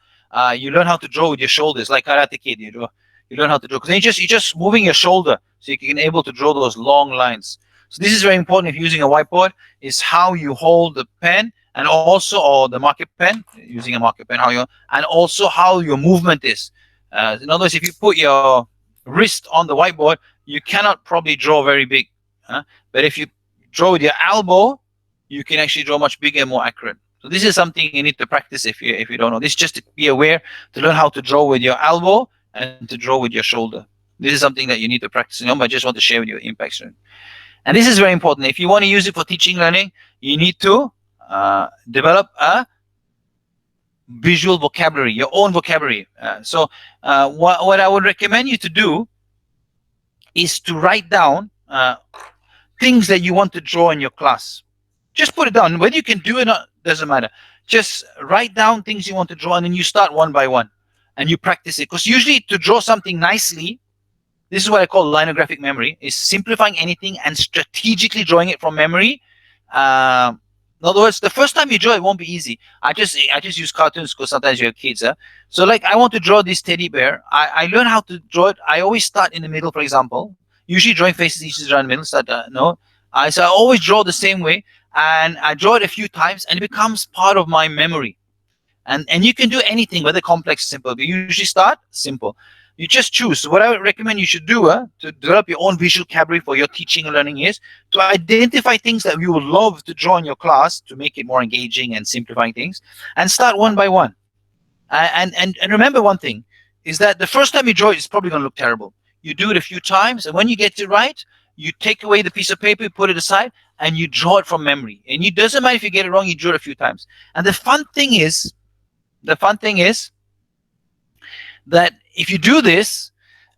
You learn how to draw with your shoulders, like Karate Kid. You learn how to draw because then you're just moving your shoulder, so you can able to draw those long lines. So this is very important if you're using a whiteboard. Is how you hold the pen and also or the marker pen using a marker pen. And also how your movement is. In other words, if you put your wrist on the whiteboard, you cannot probably draw very big. But if you draw with your elbow, you can actually draw much bigger and more accurate. So this is something you need to practice if you don't know. This is just to be aware to learn how to draw with your elbow and to draw with your shoulder. This is something that you need to practice. But I just want to share with you impacts. And this is very important. If you want to use it for teaching, learning, you need to develop a visual vocabulary, your own vocabulary. So what I would recommend you to do is to write down things that you want to draw in your class. Just put it down. Whether you can do it or not, doesn't matter. Just write down things you want to draw, and then you start one by one, and you practice it. Because usually to draw something nicely, this is what I call linographic memory, is simplifying anything and strategically drawing it from memory In other words, the first time you draw, it won't be easy. I just use cartoons because sometimes you have kids. So like I want to draw this teddy bear. I learn how to draw it. I always start in the middle, for example. Usually drawing faces, each is around the middle. Start no. So I always draw the same way, and I draw it a few times, and it becomes part of my memory. And you can do anything, whether complex or simple. But you usually start simple. You just choose. So what I would recommend you should do to develop your own visual vocabulary for your teaching and learning is to identify things that you would love to draw in your class to make it more engaging and simplifying things, and start one by one. And remember one thing is that the first time you draw it, it's probably going to look terrible. You do it a few times, and when you get it right, you take away the piece of paper, put it aside, and you draw it from memory. And it doesn't matter if you get it wrong, you draw it a few times. And the fun thing is that if you do this,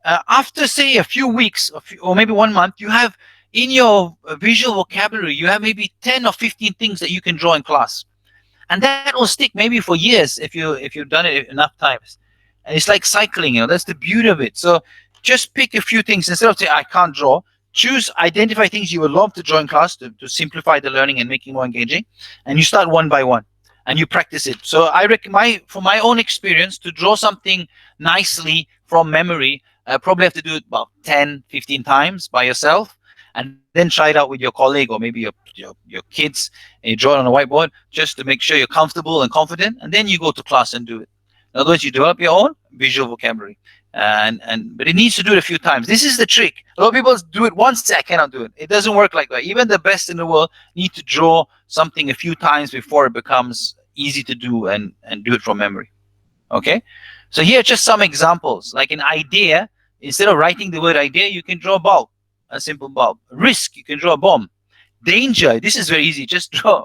after say a few weeks or maybe 1 month, you have in your visual vocabulary, you have maybe 10 or 15 things that you can draw in class, and that will stick maybe for years if you've done it enough times. And it's like cycling, that's the beauty of it. So just pick a few things instead of saying I can't draw. Choose, identify things you would love to draw in class to simplify the learning and make it more engaging, and you start one by one and you practice it. So I recommend, from my own experience, to draw something nicely from memory, probably have to do it about 10, 15 times by yourself, and then try it out with your colleague or maybe your kids, and you draw it on a whiteboard just to make sure you're comfortable and confident, and then you go to class and do it. In other words, you develop your own visual vocabulary. But it needs to do it a few times. This is the trick. A lot of people do it once, say I cannot do it. It doesn't work like that. Even the best in the world need to draw something a few times before it becomes easy to do and do it from memory. Okay? So here are just some examples. Like an idea, instead of writing the word idea, you can draw a bulb, a simple bulb. Risk, you can draw a bomb. Danger, this is very easy. Just draw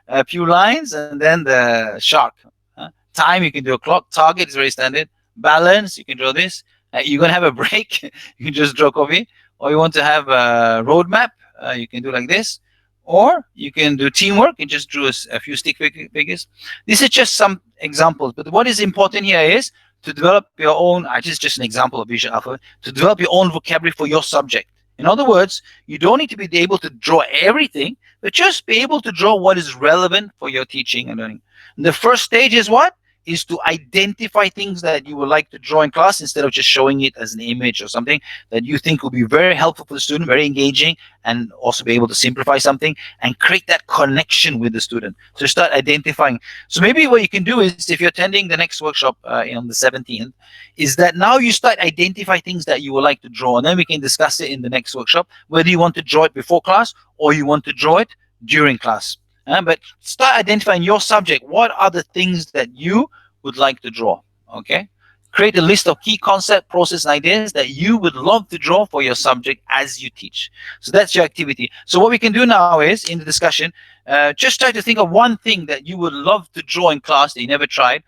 a few lines and then the shark. Time, you can do a clock. Target is very standard. Balance, you can draw this. You're going to have a break, you can just draw coffee. Or you want to have a roadmap, you can do like this. Or you can do teamwork and just draw a few stick figures. These are just some examples. But what is important here is to develop your own, just an example of visual alphabet, to develop your own vocabulary for your subject. In other words, you don't need to be able to draw everything, but just be able to draw what is relevant for your teaching and learning. And the first stage is what? Is to identify things that you would like to draw in class instead of just showing it as an image or something that you think will be very helpful for the student, very engaging, and also be able to simplify something and create that connection with the student. So start identifying. So maybe what you can do is, if you're attending the next workshop on the 17th, is that now you start identify things that you would like to draw, and then we can discuss it in the next workshop, whether you want to draw it before class or you want to draw it during class. But start identifying your subject. What are the things that you would like to draw? Okay. Create a list of key concept, process, and ideas that you would love to draw for your subject as you teach. So that's your activity. So what we can do now is, in the discussion, just try to think of one thing that you would love to draw in class that you never tried.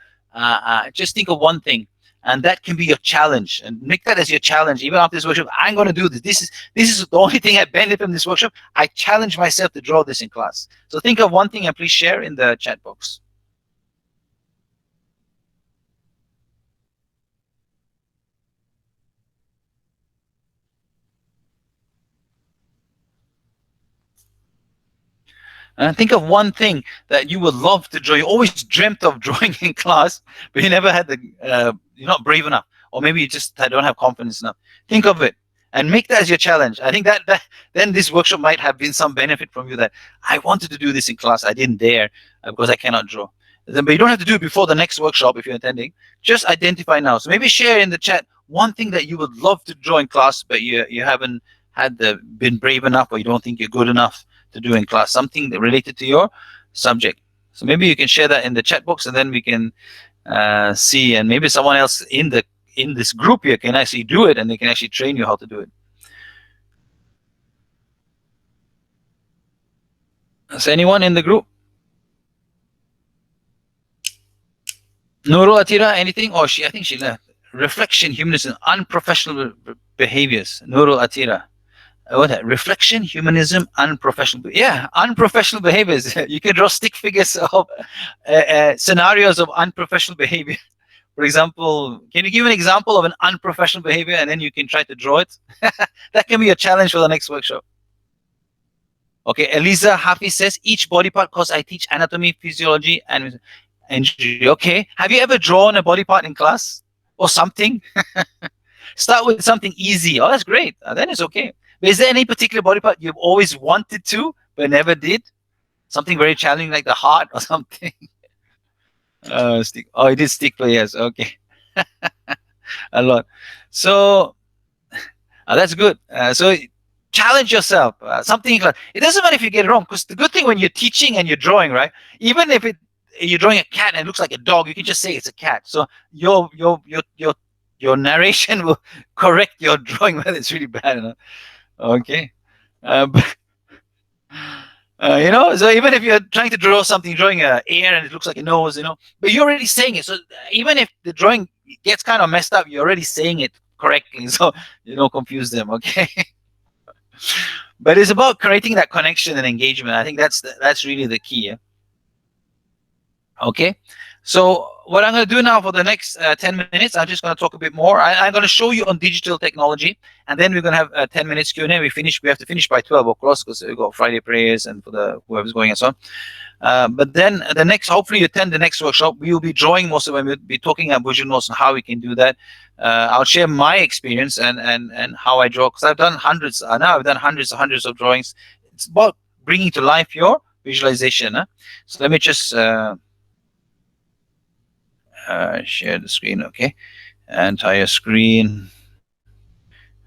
Just think of one thing. And that can be your challenge, and make that as your challenge. Even after this workshop, I'm going to do this. This is the only thing I benefit from this workshop. I challenge myself to draw this in class. So think of one thing and please share in the chat box. And think of one thing that you would love to draw. You always dreamt of drawing in class, but you never had you're not brave enough, or maybe you just don't have confidence enough. Think of it and make that as your challenge. I think that then this workshop might have been some benefit from you, that I wanted to do this in class, I didn't dare because I cannot draw. But you don't have to do it before the next workshop if you're attending. Just identify now. So maybe share in the chat one thing that you would love to draw in class, but you haven't been brave enough, or you don't think you're good enough to do in class, something that related to your subject. So maybe you can share that in the chat box, and then we can see, and maybe someone else in this group here can actually do it, and they can actually train you how to do it. Is anyone in the group? Nurul Atira, anything? Or I think she left. Reflection, humanism, unprofessional behaviors. Nurul Atira. What? Reflection, humanism, unprofessional. Yeah, unprofessional behaviors. You can draw stick figures of scenarios of unprofessional behavior. For example, can you give an example of an unprofessional behavior, and then you can try to draw it? That can be a challenge for the next workshop. Okay, Eliza Hafiz says each body part, because I teach anatomy, physiology, and injury. Okay, have you ever drawn a body part in class or something? Start with something easy. Oh, that's great. Then it's okay. But is there any particular body part you've always wanted to but never did? Something very challenging like the heart or something. Stick. Oh, it is stick, but yes, okay, a lot. So that's good. So challenge yourself. Something like it doesn't matter if you get it wrong, because the good thing when you're teaching and you're drawing, right? Even if you're drawing a cat and it looks like a dog, you can just say it's a cat. So your narration will correct your drawing whether it's really bad or not. Okay. But, so even if you're trying to draw something, drawing a air and it looks like a nose, but you're already saying it. So even if the drawing gets kind of messed up, you're already saying it correctly. So you don't confuse them, okay? But it's about creating that connection and engagement. I think that's really the key. Yeah? Okay. So what I'm going to do now for the next 10 minutes, I'm just going to talk a bit more. I'm going to show you on digital technology, and then we're going to have 10 minutes Q&A. We have to finish by 12 o'clock because we've got Friday prayers and for the whoever's going and so on. But then hopefully you attend the next workshop. We will be drawing most of it. We'll be talking about visual notes and how we can do that. I'll share my experience and how I draw, because I've done hundreds. Now I've done hundreds of drawings. It's about bringing to life your visualization. So let me just share the screen. Okay, entire screen.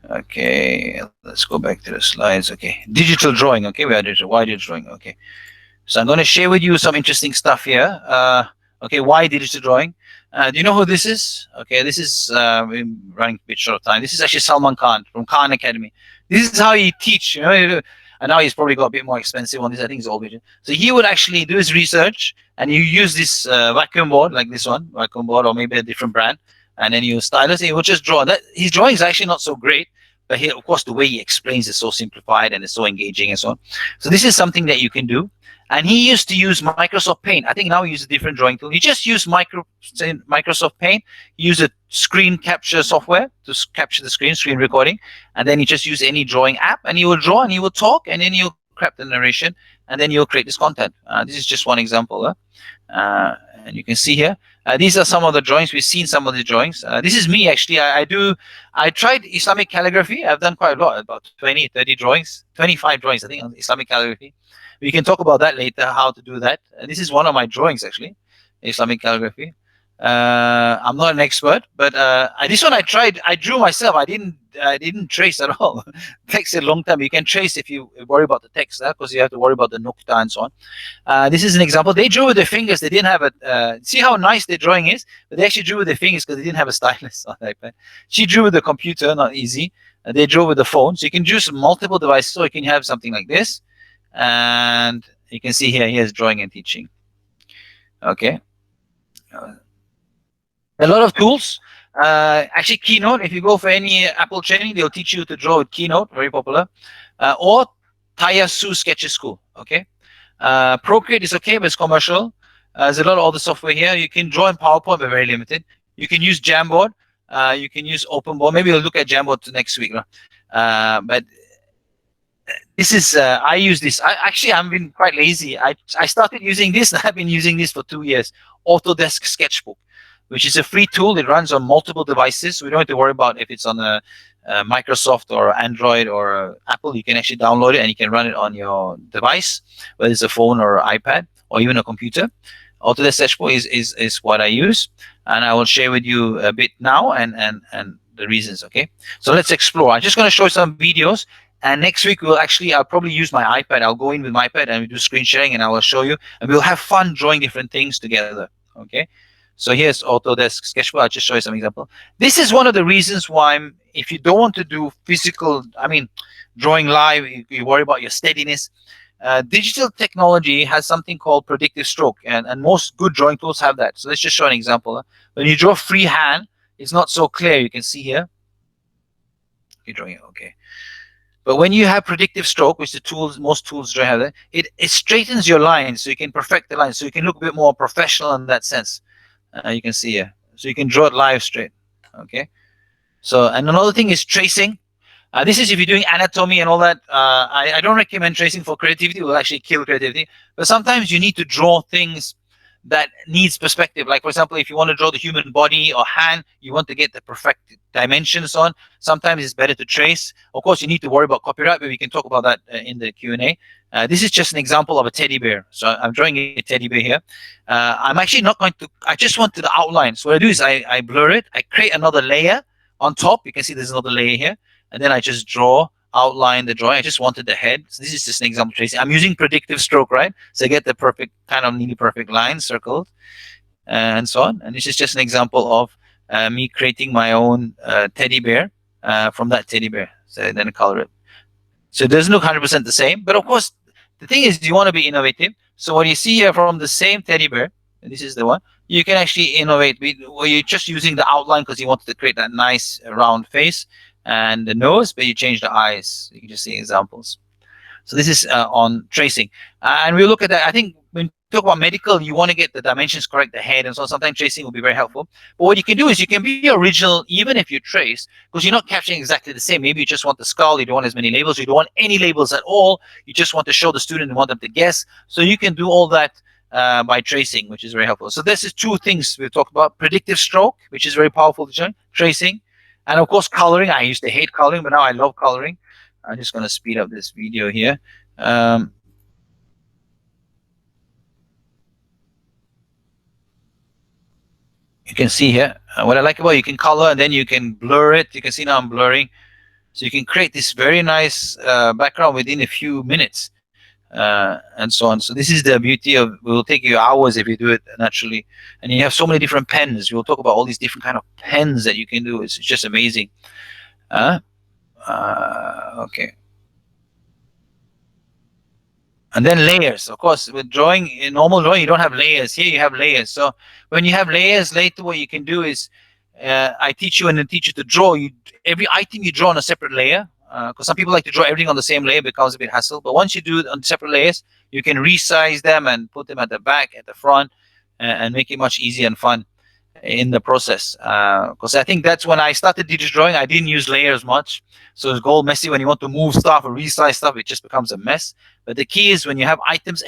Okay, let's go back to the slides. Okay, digital drawing. Okay, we are digital. Why digital drawing? Okay, so I'm going to share with you some interesting stuff here. Okay, why digital drawing? Do you know who this is? Okay, this is we're running a bit short of time. This is actually Salman Khan from Khan Academy. This is how he teach. And now he's probably got a bit more expensive on this. I think it's all vision. So he would actually do his research, and you use this vacuum board like this one, vacuum board, or maybe a different brand, and then you stylus. He will just draw. That his drawing is actually not so great, but he, of course, the way he explains is so simplified and it's so engaging and so on. So this is something that you can do. And he used to use Microsoft Paint. I think now he uses a different drawing tool. He just used Microsoft Paint. He used a screen capture software to capture the screen recording. And then he just used any drawing app, and he will draw and he will talk, and then he'll craft the narration, and then you'll create this content. This is just one example. And you can see here, these are some of the drawings. We've seen some of the drawings. This is me, actually. I tried Islamic calligraphy. I've done quite a lot, about 20, 30 drawings, 25 drawings, I think, on Islamic calligraphy. We can talk about that later, how to do that. This is one of my drawings, actually, Islamic calligraphy. I'm not an expert, but this one I tried. I drew myself. I didn't trace at all. Takes a long time. You can trace if you worry about the text, because you have to worry about the nukta and so on. This is an example. They drew with their fingers. They didn't have a. See how nice their drawing is, but they actually drew with their fingers because they didn't have a stylus on the iPad. She drew with the computer, not easy. They drew with the phone, so you can use multiple devices. So you can have something like this, and you can see here. Here's drawing and teaching. Okay. A lot of tools. Actually, Keynote, if you go for any Apple training, they'll teach you to draw with Keynote, very popular. Or Taya Su Sketches School, okay? Procreate is okay, but it's commercial. There's a lot of other software here. You can draw in PowerPoint, but very limited. You can use Jamboard. You can use OpenBoard. Maybe we'll look at Jamboard next week. But this is, I use this. Actually, I've been quite lazy. I started using this, and I've been using this for 2 years. Autodesk Sketchbook, which is a free tool. It runs on multiple devices. We don't have to worry about if it's on a Microsoft or Android or Apple. You can actually download it and you can run it on your device, whether it's a phone or iPad or even a computer. Autodesk Sketchbook is what I use, and I will share with you a bit now and the reasons. Okay, so let's explore. I'm just going to show some videos, and next week I'll probably use my iPad. I'll go in with my iPad and we do screen sharing, and I will show you, and we'll have fun drawing different things together. Okay. So here's Autodesk Sketchbook. I'll just show you some example. This is one of the reasons why, if you don't want to do physical, drawing live, you worry about your steadiness. Digital technology has something called predictive stroke, and most good drawing tools have that. So let's just show an example. When you draw freehand, it's not so clear. You can see here. You're drawing it, okay. But when you have predictive stroke, which most tools don't have that, it straightens your lines, so you can perfect the lines, so you can look a bit more professional in that sense. You can see here, so you can draw it live straight. Okay. So, and another thing is tracing. This is if you're doing anatomy and all that. I don't recommend tracing for creativity. It will actually kill creativity. But sometimes you need to draw things that needs perspective. Like, for example, if you want to draw the human body or hand, you want to get the perfect dimensions on. Sometimes it's better to trace. Of course, you need to worry about copyright, but we can talk about that in the Q&A. This is just an example of a teddy bear. So I'm drawing a teddy bear here. I'm actually not going to, I just want the outline. So what I do is I blur it. I create another layer on top. You can see there's another layer here. And then I just outline the drawing. I just wanted the head. So this is just an example tracing. I'm using predictive stroke, right? So I get the perfect, kind of nearly perfect line circled and so on. And this is just an example of me creating my own teddy bear from that teddy bear. So then I color it. So it doesn't look 100% the same. But of course, the thing is you want to be innovative. So what you see here from the same teddy bear, and this is the one, you can actually innovate. Well, you're just using the outline because you wanted to create that nice round face and the nose, but you change the eyes. You can just see examples. So this is on tracing. And we'll look at that. I think when you talk about medical, you want to get the dimensions correct, the head, and so sometimes tracing will be very helpful. But what you can do is you can be original even if you trace, because you're not capturing exactly the same. Maybe you just want the skull, you don't want as many labels, you don't want any labels at all. You just want to show the student and want them to guess. So you can do all that by tracing, which is very helpful. So this is two things we've talked about: predictive stroke, which is very powerful to show, tracing, and of course coloring. I used to hate coloring, but now I love coloring. I'm just going to speed up this video here. You can see here what I like about it, you can color and then you can blur it. You can see now I'm blurring. So you can create this very nice background within a few minutes and so on. So this is the beauty of, it will take you hours if you do it naturally. And you have so many different pens. We'll talk about all these different kind of pens that you can do. It's just amazing. Okay. And then layers. Of course, with drawing, in normal drawing, you don't have layers. Here you have layers. So when you have layers, later what you can do is, I teach you and then teach you to draw. Every item you draw on a separate layer. Because some people like to draw everything on the same layer, becomes a bit hassle. But once you do it on separate layers, you can resize them and put them at the back, at the front, and make it much easier and fun in the process. Because I think that's when I started digital drawing. I didn't use layers much, so it's all messy. When you want to move stuff or resize stuff, it just becomes a mess. But the key is when you have items,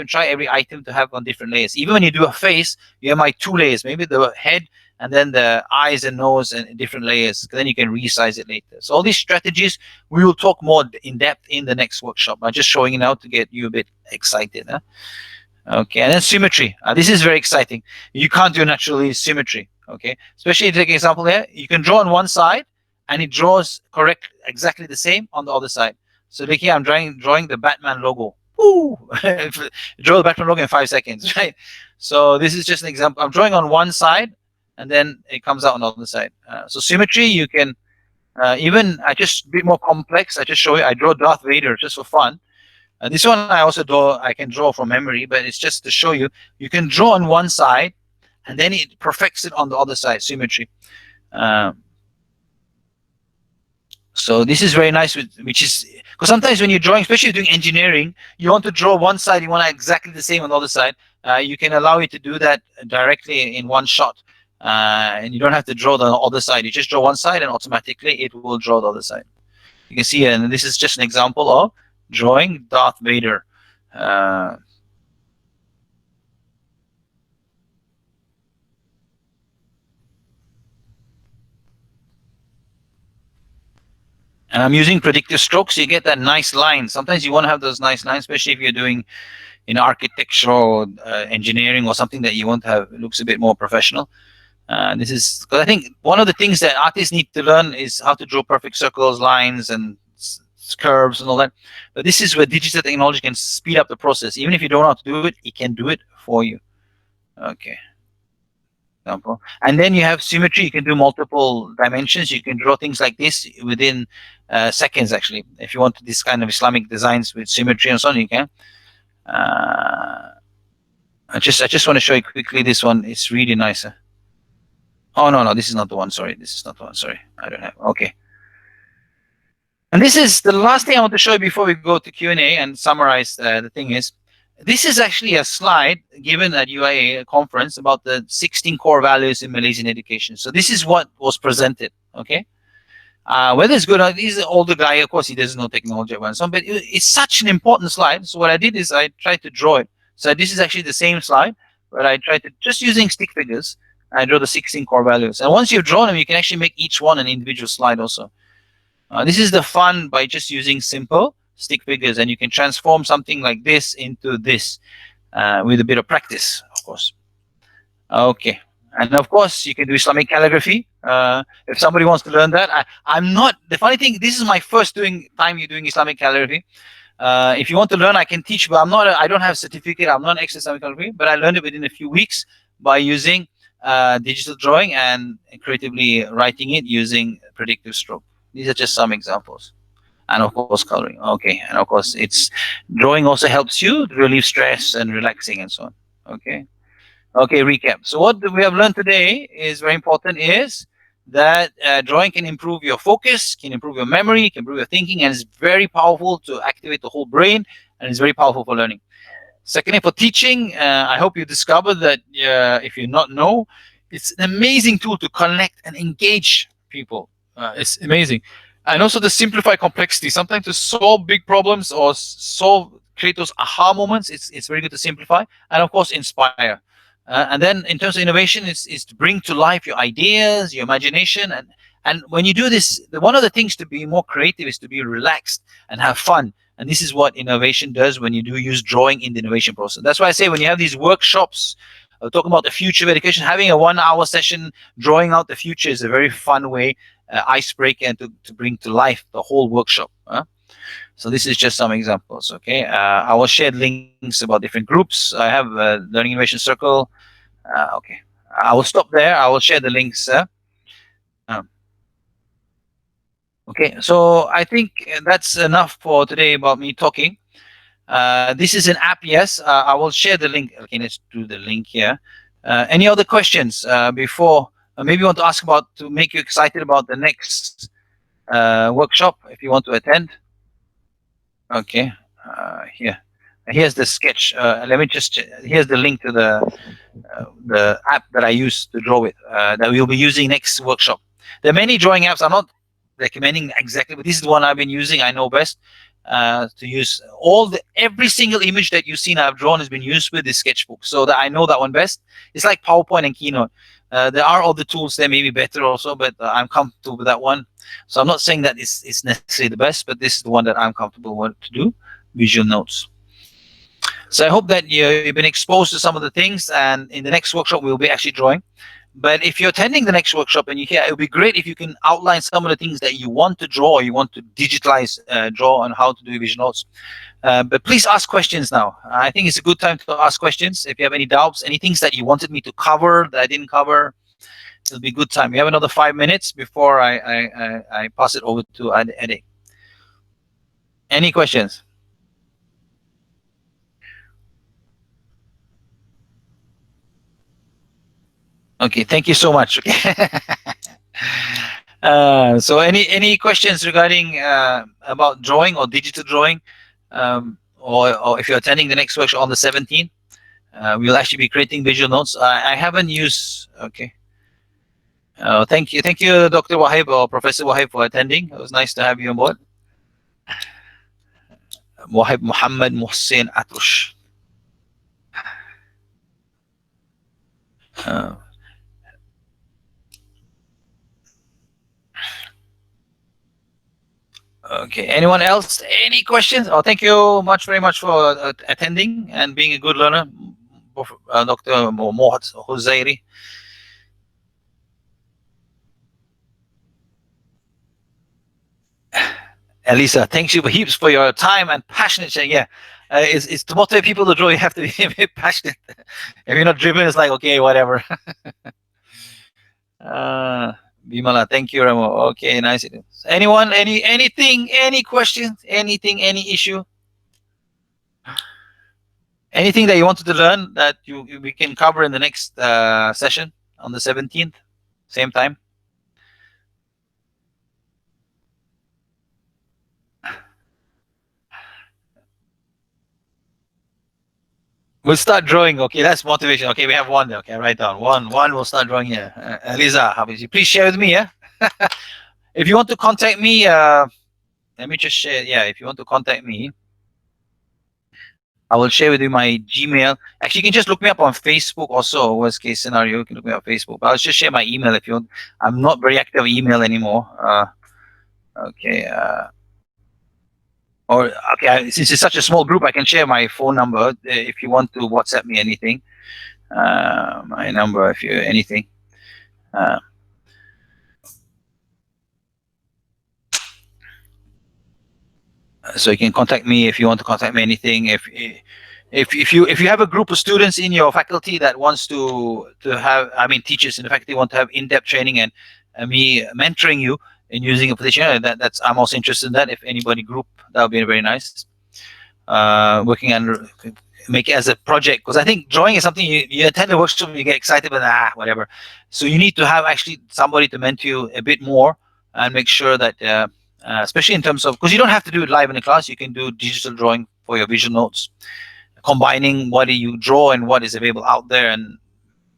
try every item to have on different layers. Even when you do a face, you have my 2 layers, maybe the head and then the eyes and nose and different layers. Then you can resize it later. So all these strategies, we will talk more in depth in the next workshop. I'm just showing it now to get you a bit excited. Huh? Okay, and then symmetry. This is very exciting. You can't do naturally symmetry. Okay, especially take an example here. You can draw on one side, and it draws exactly the same on the other side. So look here, I'm drawing the Batman logo. Woo! Draw the Batman logo in 5 seconds, right? So this is just an example. I'm drawing on one side, and then it comes out on the other side. So symmetry, you can even I just a bit more complex. I just show you. I draw Darth Vader just for fun. This one I also I can draw from memory, but it's just to show you. You can draw on one side, and then it perfects it on the other side, symmetry. So this is very nice, which is because sometimes when you're drawing, especially doing engineering, you want to draw one side, you want exactly the same on the other side. You can allow it to do that directly in one shot, and you don't have to draw the other side. You just draw one side, and automatically it will draw the other side. You can see, and this is just an example of drawing Darth Vader. And I'm using predictive strokes, so you get that nice line. Sometimes you want to have those nice lines, especially if you're doing architectural engineering or something that you want to have looks a bit more professional. This is because I think one of the things that artists need to learn is how to draw perfect circles, lines, and curves and all that. But this is where digital technology can speed up the process. Even if you don't know how to do it, it can do it for you. Okay. Example. And then you have symmetry. You can do multiple dimensions. You can draw things like this within seconds, actually. If you want this kind of Islamic designs with symmetry and so on, you can. I just want to show you quickly this one. It's really nice. Oh, no, this is not the one. Sorry. This is not the one. Sorry. I don't have. Okay. And this is the last thing I want to show you before we go to Q&A and summarize. The thing is, this is actually a slide given at UIA conference about the 16 core values in Malaysian education. So this is what was presented, okay? Whether it's good or not, he's an older guy, of course, he doesn't know technology and so on, but it's such an important slide. So what I did is I tried to draw it. So this is actually the same slide, but I tried to, just using stick figures, I draw the 16 core values. And once you've drawn them, you can actually make each one an individual slide also. This is the fun by just using simple stick figures, and you can transform something like this into this with a bit of practice, of course. Okay. And of course, you can do Islamic calligraphy. If somebody wants to learn that, I'm not. The funny thing, this is my first time you're doing Islamic calligraphy. If you want to learn, I can teach, but I don't have a certificate. I'm not an expert in Islamic calligraphy, but I learned it within a few weeks by using digital drawing and creatively writing it using predictive stroke. These are just some examples. And of course, coloring. Okay. And of course, it's drawing also helps you relieve stress and relaxing and so on. Okay. Okay, recap. So what we have learned today is very important is that drawing can improve your focus, can improve your memory, can improve your thinking, and it's very powerful to activate the whole brain, and it's very powerful for learning. Secondly, for teaching, I hope you discovered that if you not know, it's an amazing tool to connect and engage people. It's amazing. And also to simplify complexity. Sometimes to solve big problems or create those aha moments, it's very good to simplify. And of course, inspire. And then in terms of innovation, is to bring to life your ideas, your imagination. And when you do this, one of the things to be more creative is to be relaxed and have fun. And this is what innovation does when you do use drawing in the innovation process. That's why I say when you have these workshops, talking about the future of education, having a 1 hour session drawing out the future is a very fun way, icebreaker, and to bring to life the whole workshop. So this is just some examples. Okay, I will share links about different groups. I have a Learning Innovation Circle. Okay, I will stop there. I will share the links. Okay, so I think that's enough for today about me talking. This is an app, yes. I will share the link. Okay, let's do the link here. Any other questions before? Maybe you want to ask about to make you excited about the next workshop if you want to attend. Okay, here's the sketch. Let me just. Here's the link to the app that I use to draw with. That we'll be using next workshop. There are many drawing apps. I'm not recommending exactly, but this is the one I've been using. I know best. To use every single image that you've seen I've drawn has been used with this sketchbook, so that I know that one best. It's like PowerPoint and Keynote. There are other tools that may be better also, but I'm comfortable with that one. So I'm not saying that it's necessarily the best, but this is the one that I'm comfortable with to do visual notes. So I hope that you've been exposed to some of the things, and in the next workshop we'll be actually drawing. But if you're attending the next workshop and you're here, it would be great if you can outline some of the things that you want to draw, or you want to digitalize, draw on how to do visual notes. But please ask questions now. I think it's a good time to ask questions. If you have any doubts, any things that you wanted me to cover that I didn't cover, it'll be a good time. We have another 5 minutes before I pass it over to Ade. Any questions? Okay, thank you so much. Okay. So any questions regarding about drawing or digital drawing, or if you're attending the next workshop on the 17th, we'll actually be creating visual notes. I haven't used. Okay. Thank you, Dr. Wahib or Professor Wahib for attending. It was nice to have you on board. Wahib Muhammad Muhsin Atrush. Okay. Anyone else? Any questions? Oh, thank you very much for attending and being a good learner, Dr. Mohad Huzairi. Elisa, thank you heaps for your time and passionate sharing. Yeah, it's to motivate people to draw. You have to be a bit passionate. If you're not driven, it's like okay, whatever. Bimala, thank you, Ramo. Okay, nice. Anyone, anything, any questions, anything, any issue, anything that you wanted to learn that we can cover in the next session on the 17th, same time. We'll start drawing. Okay, that's motivation. Okay, we have one there. Okay, write down one. We'll start drawing here. Eliza, please share with me. Yeah. If you want to contact me, let me just share. Yeah, if you want to contact me, I will share with you my Gmail. Actually, you can just look me up on Facebook also. Worst case scenario, you can look me up on Facebook. But I'll just share my email if you want. I'm not very active on email anymore. Okay. Or okay, since it's such a small group, I can share my phone number if you want to WhatsApp me anything. My number, if you anything. Uh, so you can contact me if you want to contact me anything. If you have a group of students in your faculty that wants to have, I mean, teachers in the faculty want to have in-depth training and me mentoring you in using a position, that's I'm also interested in that. If anybody group, that would be very nice. Working on make it as a project, because I think drawing is something you attend the workshop, you get excited, but whatever. So you need to have actually somebody to mentor you a bit more and make sure that especially in terms of, because you don't have to do it live in the class, you can do digital drawing for your visual notes, combining what you draw and what is available out there. And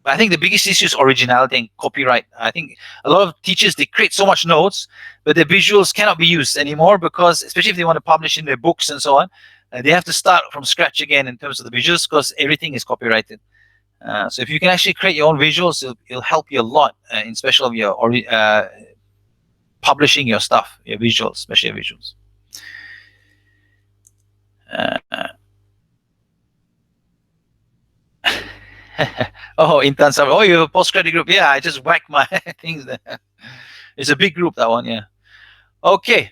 I think the biggest issue is originality and copyright. I think a lot of teachers, they create so much notes, but the visuals cannot be used anymore, because especially if they want to publish in their books and so on, they have to start from scratch again in terms of the visuals, because everything is copyrighted. So if you can actually create your own visuals, it'll help you a lot, in special of your publishing your stuff, your visuals, especially your visuals. Oh, Intan Sabri. Oh, you have a post-credit group. Yeah, I just whacked my things there. It's a big group, that one, yeah. Okay,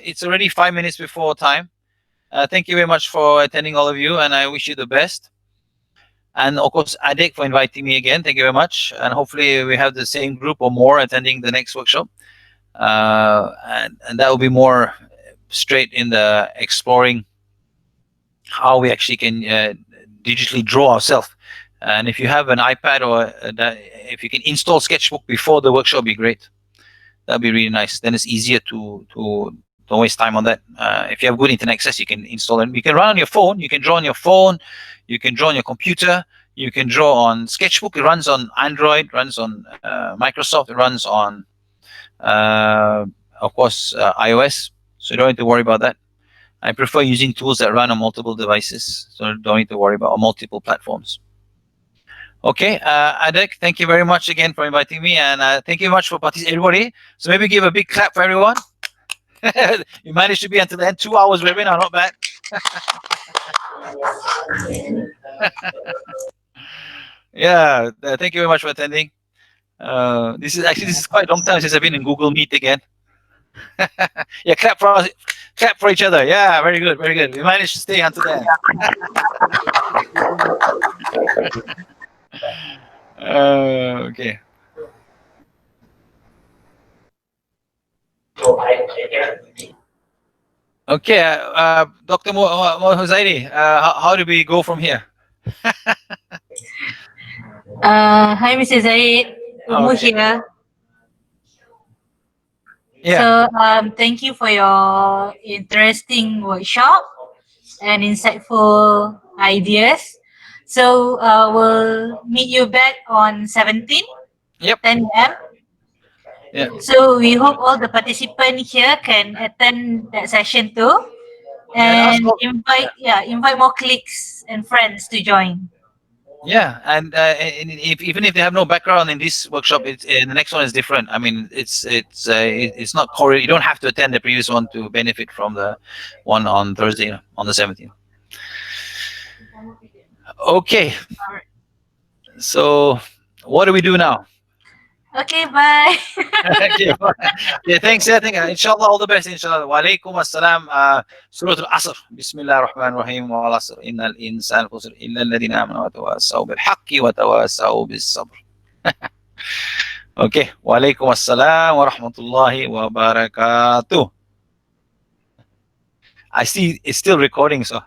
it's already 5 minutes before time. Thank you very much for attending, all of you, and I wish you the best. And of course, Adek, for inviting me again. Thank you very much. And hopefully we have the same group or more attending the next workshop. And that will be more straight in the exploring how we actually can digitally draw ourselves. And if you have an iPad, or if you can install Sketchbook before the workshop, would be great. That'd be really nice. Then it's easier to don't waste time on that. If you have good internet access, you can install it. You can run on your phone. You can draw on your phone. You can draw on your computer. You can draw on Sketchbook. It runs on Android. Runs on Microsoft. It runs on, of course, iOS. So you don't need to worry about that. I prefer using tools that run on multiple devices, so don't need to worry about multiple platforms. Okay, Adek, thank you very much again for inviting me, and thank you very much for participating, everybody. So maybe give a big clap for everyone. You managed to be until the end. 2 hours webinar, not bad. Yeah, thank you very much for attending. This is quite a long time since I've been in Google Meet again. Yeah, clap for each other. Yeah, very good, very good. We managed to stay until the end. Okay. Okay, Dr. Huzaini, how do we go from here? Hi, Mr. Zaid. Umu here. Yeah. So, thank you for your interesting workshop and insightful ideas. So, we'll meet you back on 17th, Yep. 10 a.m. Yeah. So, we hope all the participants here can attend that session too, and invite more colleagues and friends to join. Yeah, and even if they have no background in this workshop, the next one is different. I mean, it's not core. You don't have to attend the previous one to benefit from the one on Thursday, on the 17th. Okay. So, what do we do now? Okay, bye. Okay. Yeah, thanks. Yeah, thank you. Inshallah, all the best. Inshallah. Wa alaikum assalam. Surah Al-Asr. Bismillah ar-Rahman ar-Rahim. Wa al-Asr. Inna al-insan khusr. Illa alladhina amanu wa tawasaw bil-haqqi wa tawasaw bis-sabr. Okay. Wa alaikum assalam wa rahmatullahi wa barakatuh. I see it's still recording, so.